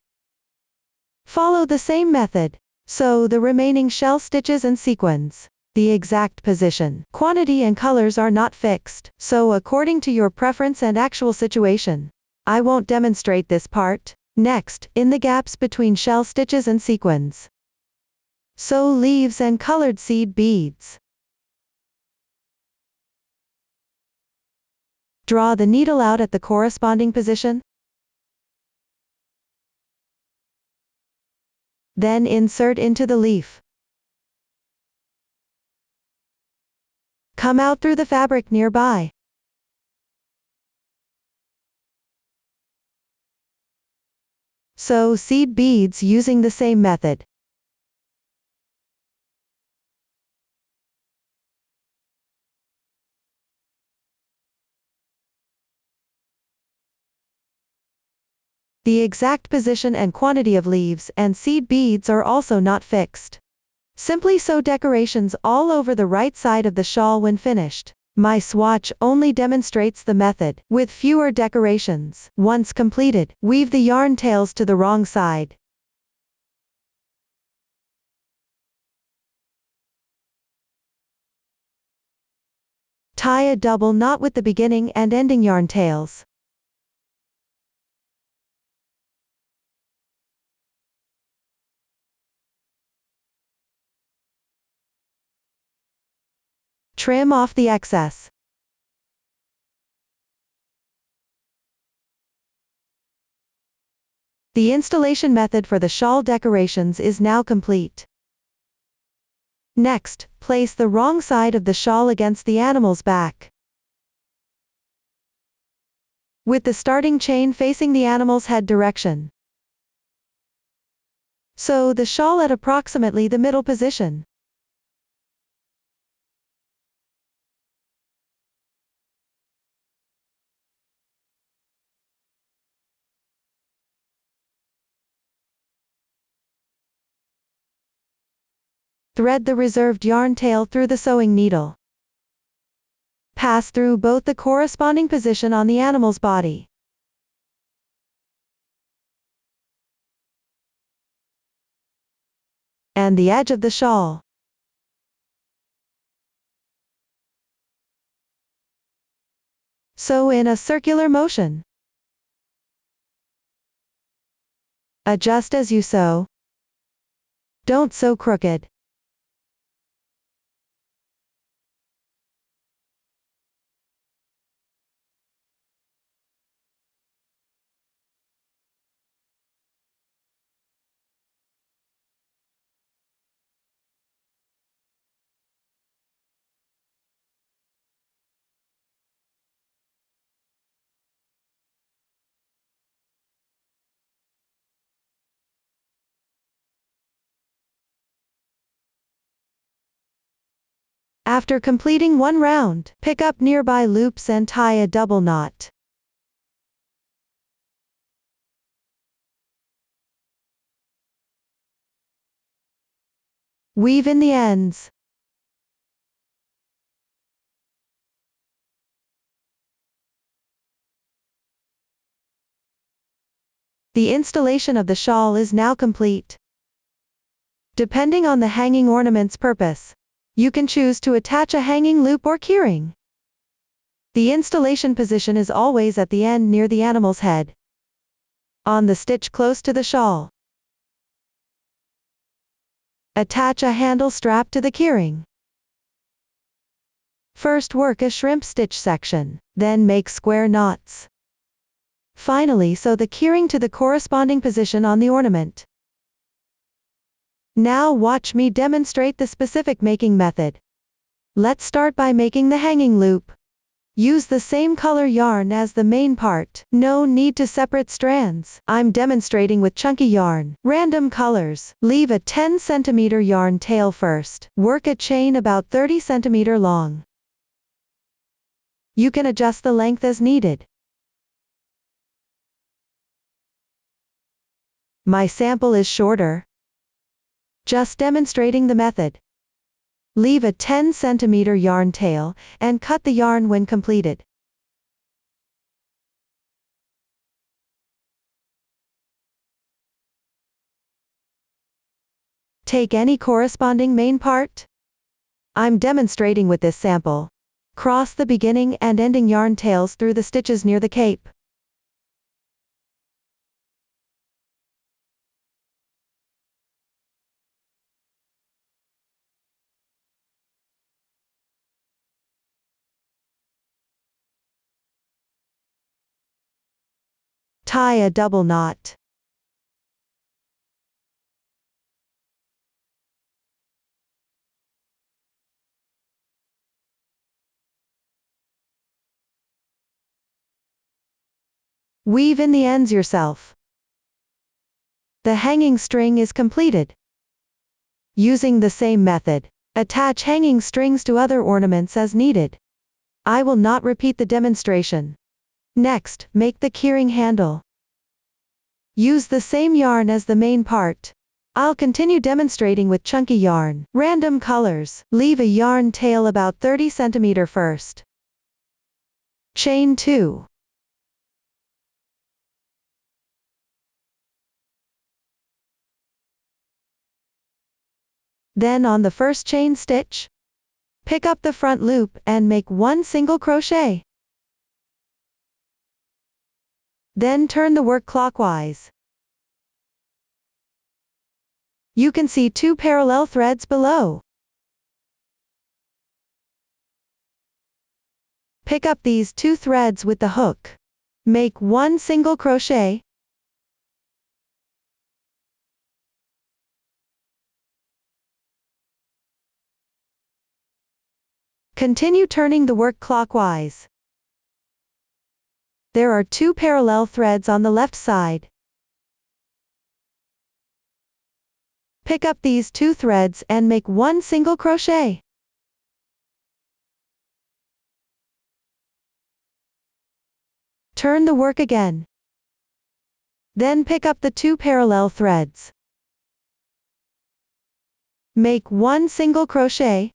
Follow the same method. Sew the remaining shell stitches and sequins. The exact position, quantity and colors are not fixed, so according to your preference and actual situation. I won't demonstrate this part. Next, in the gaps between shell stitches and sequins, sew leaves and colored seed beads. Draw the needle out at the corresponding position. Then insert into the leaf. Come out through the fabric nearby. Sew seed beads using the same method. The exact position and quantity of leaves and seed beads are also not fixed. Simply sew decorations all over the right side of the shawl when finished. My swatch only demonstrates the method, with fewer decorations. Once completed, weave the yarn tails to the wrong side. Tie a double knot with the beginning and ending yarn tails. Trim off the excess. The installation method for the shawl decorations is now complete. Next, place the wrong side of the shawl against the animal's back, with the starting chain facing the animal's head direction. Sew the shawl at approximately the middle position. Thread the reserved yarn tail through the sewing needle. Pass through both the corresponding position on the animal's body and the edge of the shawl. Sew in a circular motion. Adjust as you sew. Don't sew crooked. After completing one round, pick up nearby loops and tie a double knot. Weave in the ends. The installation of the shawl is now complete. Depending on the hanging ornament's purpose, you can choose to attach a hanging loop or keyring. The installation position is always at the end near the animal's head, on the stitch close to the shawl. Attach a handle strap to the keyring. First work a shrimp stitch section, then make square knots. Finally sew the keyring to the corresponding position on the ornament. Now watch me demonstrate the specific making method. Let's start by making the hanging loop. Use the same color yarn as the main part. No need to separate strands. I'm demonstrating with chunky yarn. Random colors. Leave a 10 cm yarn tail first. Work a chain about 30 cm long. You can adjust the length as needed. My sample is shorter. Just demonstrating the method. Leave a 10 cm yarn tail, and cut the yarn when completed. Take any corresponding main part. I'm demonstrating with this sample. Cross the beginning and ending yarn tails through the stitches near the cape. Tie a double knot. Weave in the ends yourself. The hanging string is completed. Using the same method, attach hanging strings to other ornaments as needed. I will not repeat the demonstration. Next, make the keyring handle. Use the same yarn as the main part. I'll continue demonstrating with chunky yarn. Random colors. Leave a yarn tail about 30 cm first. Chain 2. Then on the first chain stitch, pick up the front loop and make one single crochet. Then turn the work clockwise. You can see 2 parallel threads below. Pick up these 2 threads with the hook. Make one single crochet. Continue turning the work clockwise. There are 2 parallel threads on the left side. Pick up these 2 threads and make one single crochet. Turn the work again. Then pick up the 2 parallel threads. Make one single crochet.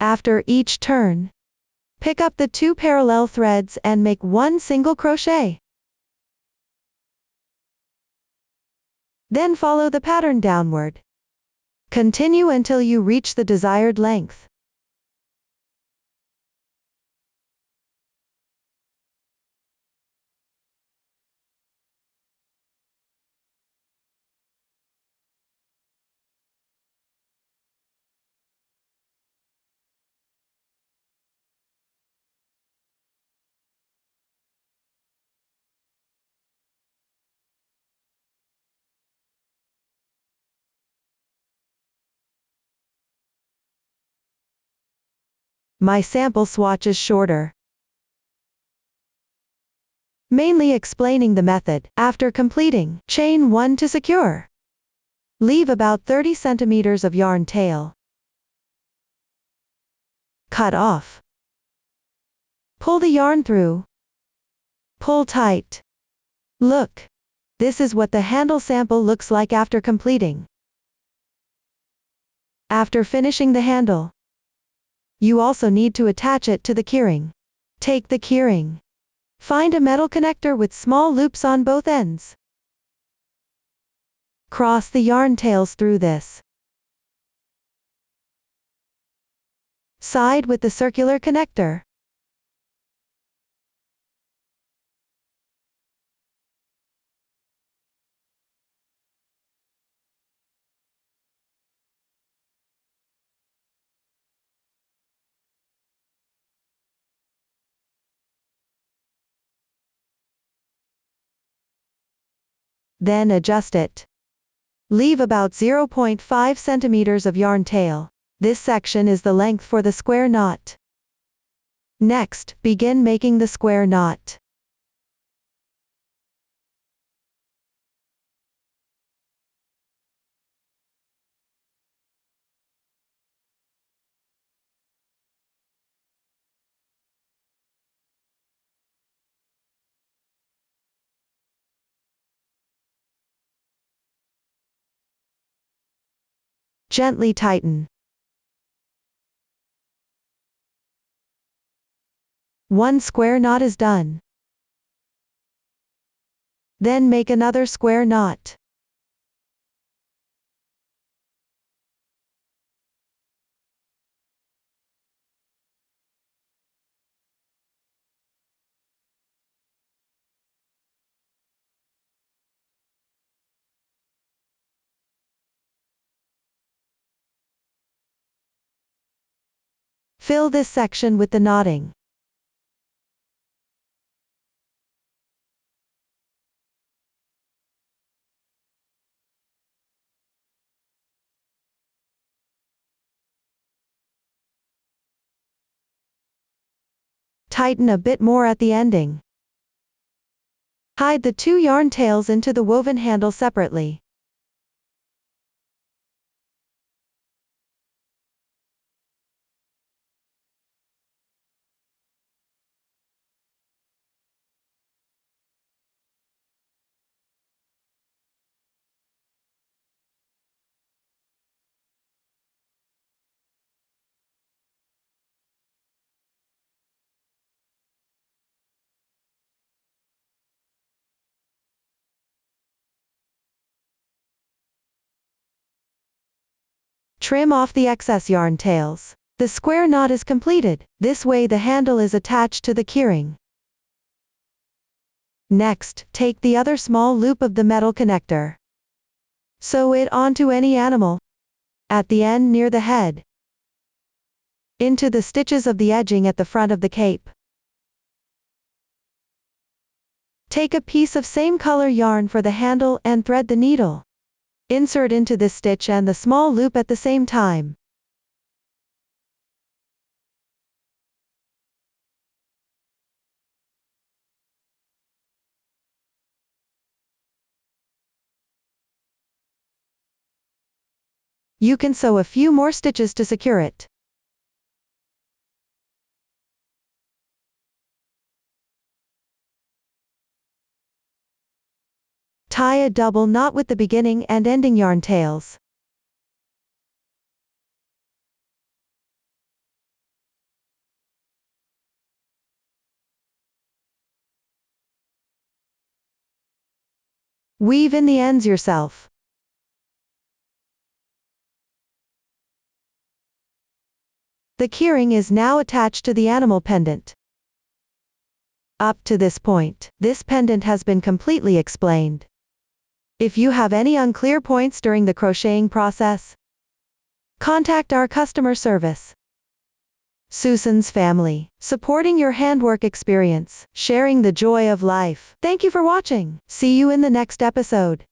After each turn, pick up the 2 parallel threads and make one single crochet. Then follow the pattern downward. Continue until you reach the desired length. My sample swatch is shorter. Mainly explaining the method. After completing, chain 1 to secure. Leave about 30 cm of yarn tail. Cut off. Pull the yarn through. Pull tight. Look. This is what the handle sample looks like after completing. After finishing the handle, you also need to attach it to the keyring. Take the keyring. Find a metal connector with small loops on both ends. Cross the yarn tails through this side with the circular connector. Then adjust it. Leave about 0.5 centimeters of yarn tail. This section is the length for the square knot. Next, begin making the square knot. Gently tighten. One square knot is done. Then make another square knot. Fill this section with the knotting. Tighten a bit more at the ending. Hide the two yarn tails into the woven handle separately. Trim off the excess yarn tails. The square knot is completed. This way the handle is attached to the keyring. Next, take the other small loop of the metal connector. Sew it onto any animal. At the end near the head. Into the stitches of the edging at the front of the cape. Take a piece of same color yarn for the handle and thread the needle. Insert into this stitch and the small loop at the same time. You can sew a few more stitches to secure it. Tie a double knot with the beginning and ending yarn tails. Weave in the ends yourself. The keyring is now attached to the animal pendant. Up to this point, this pendant has been completely explained. If you have any unclear points during the crocheting process, contact our customer service. Susan's family, supporting your handwork experience, sharing the joy of life. Thank you for watching. See you in the next episode.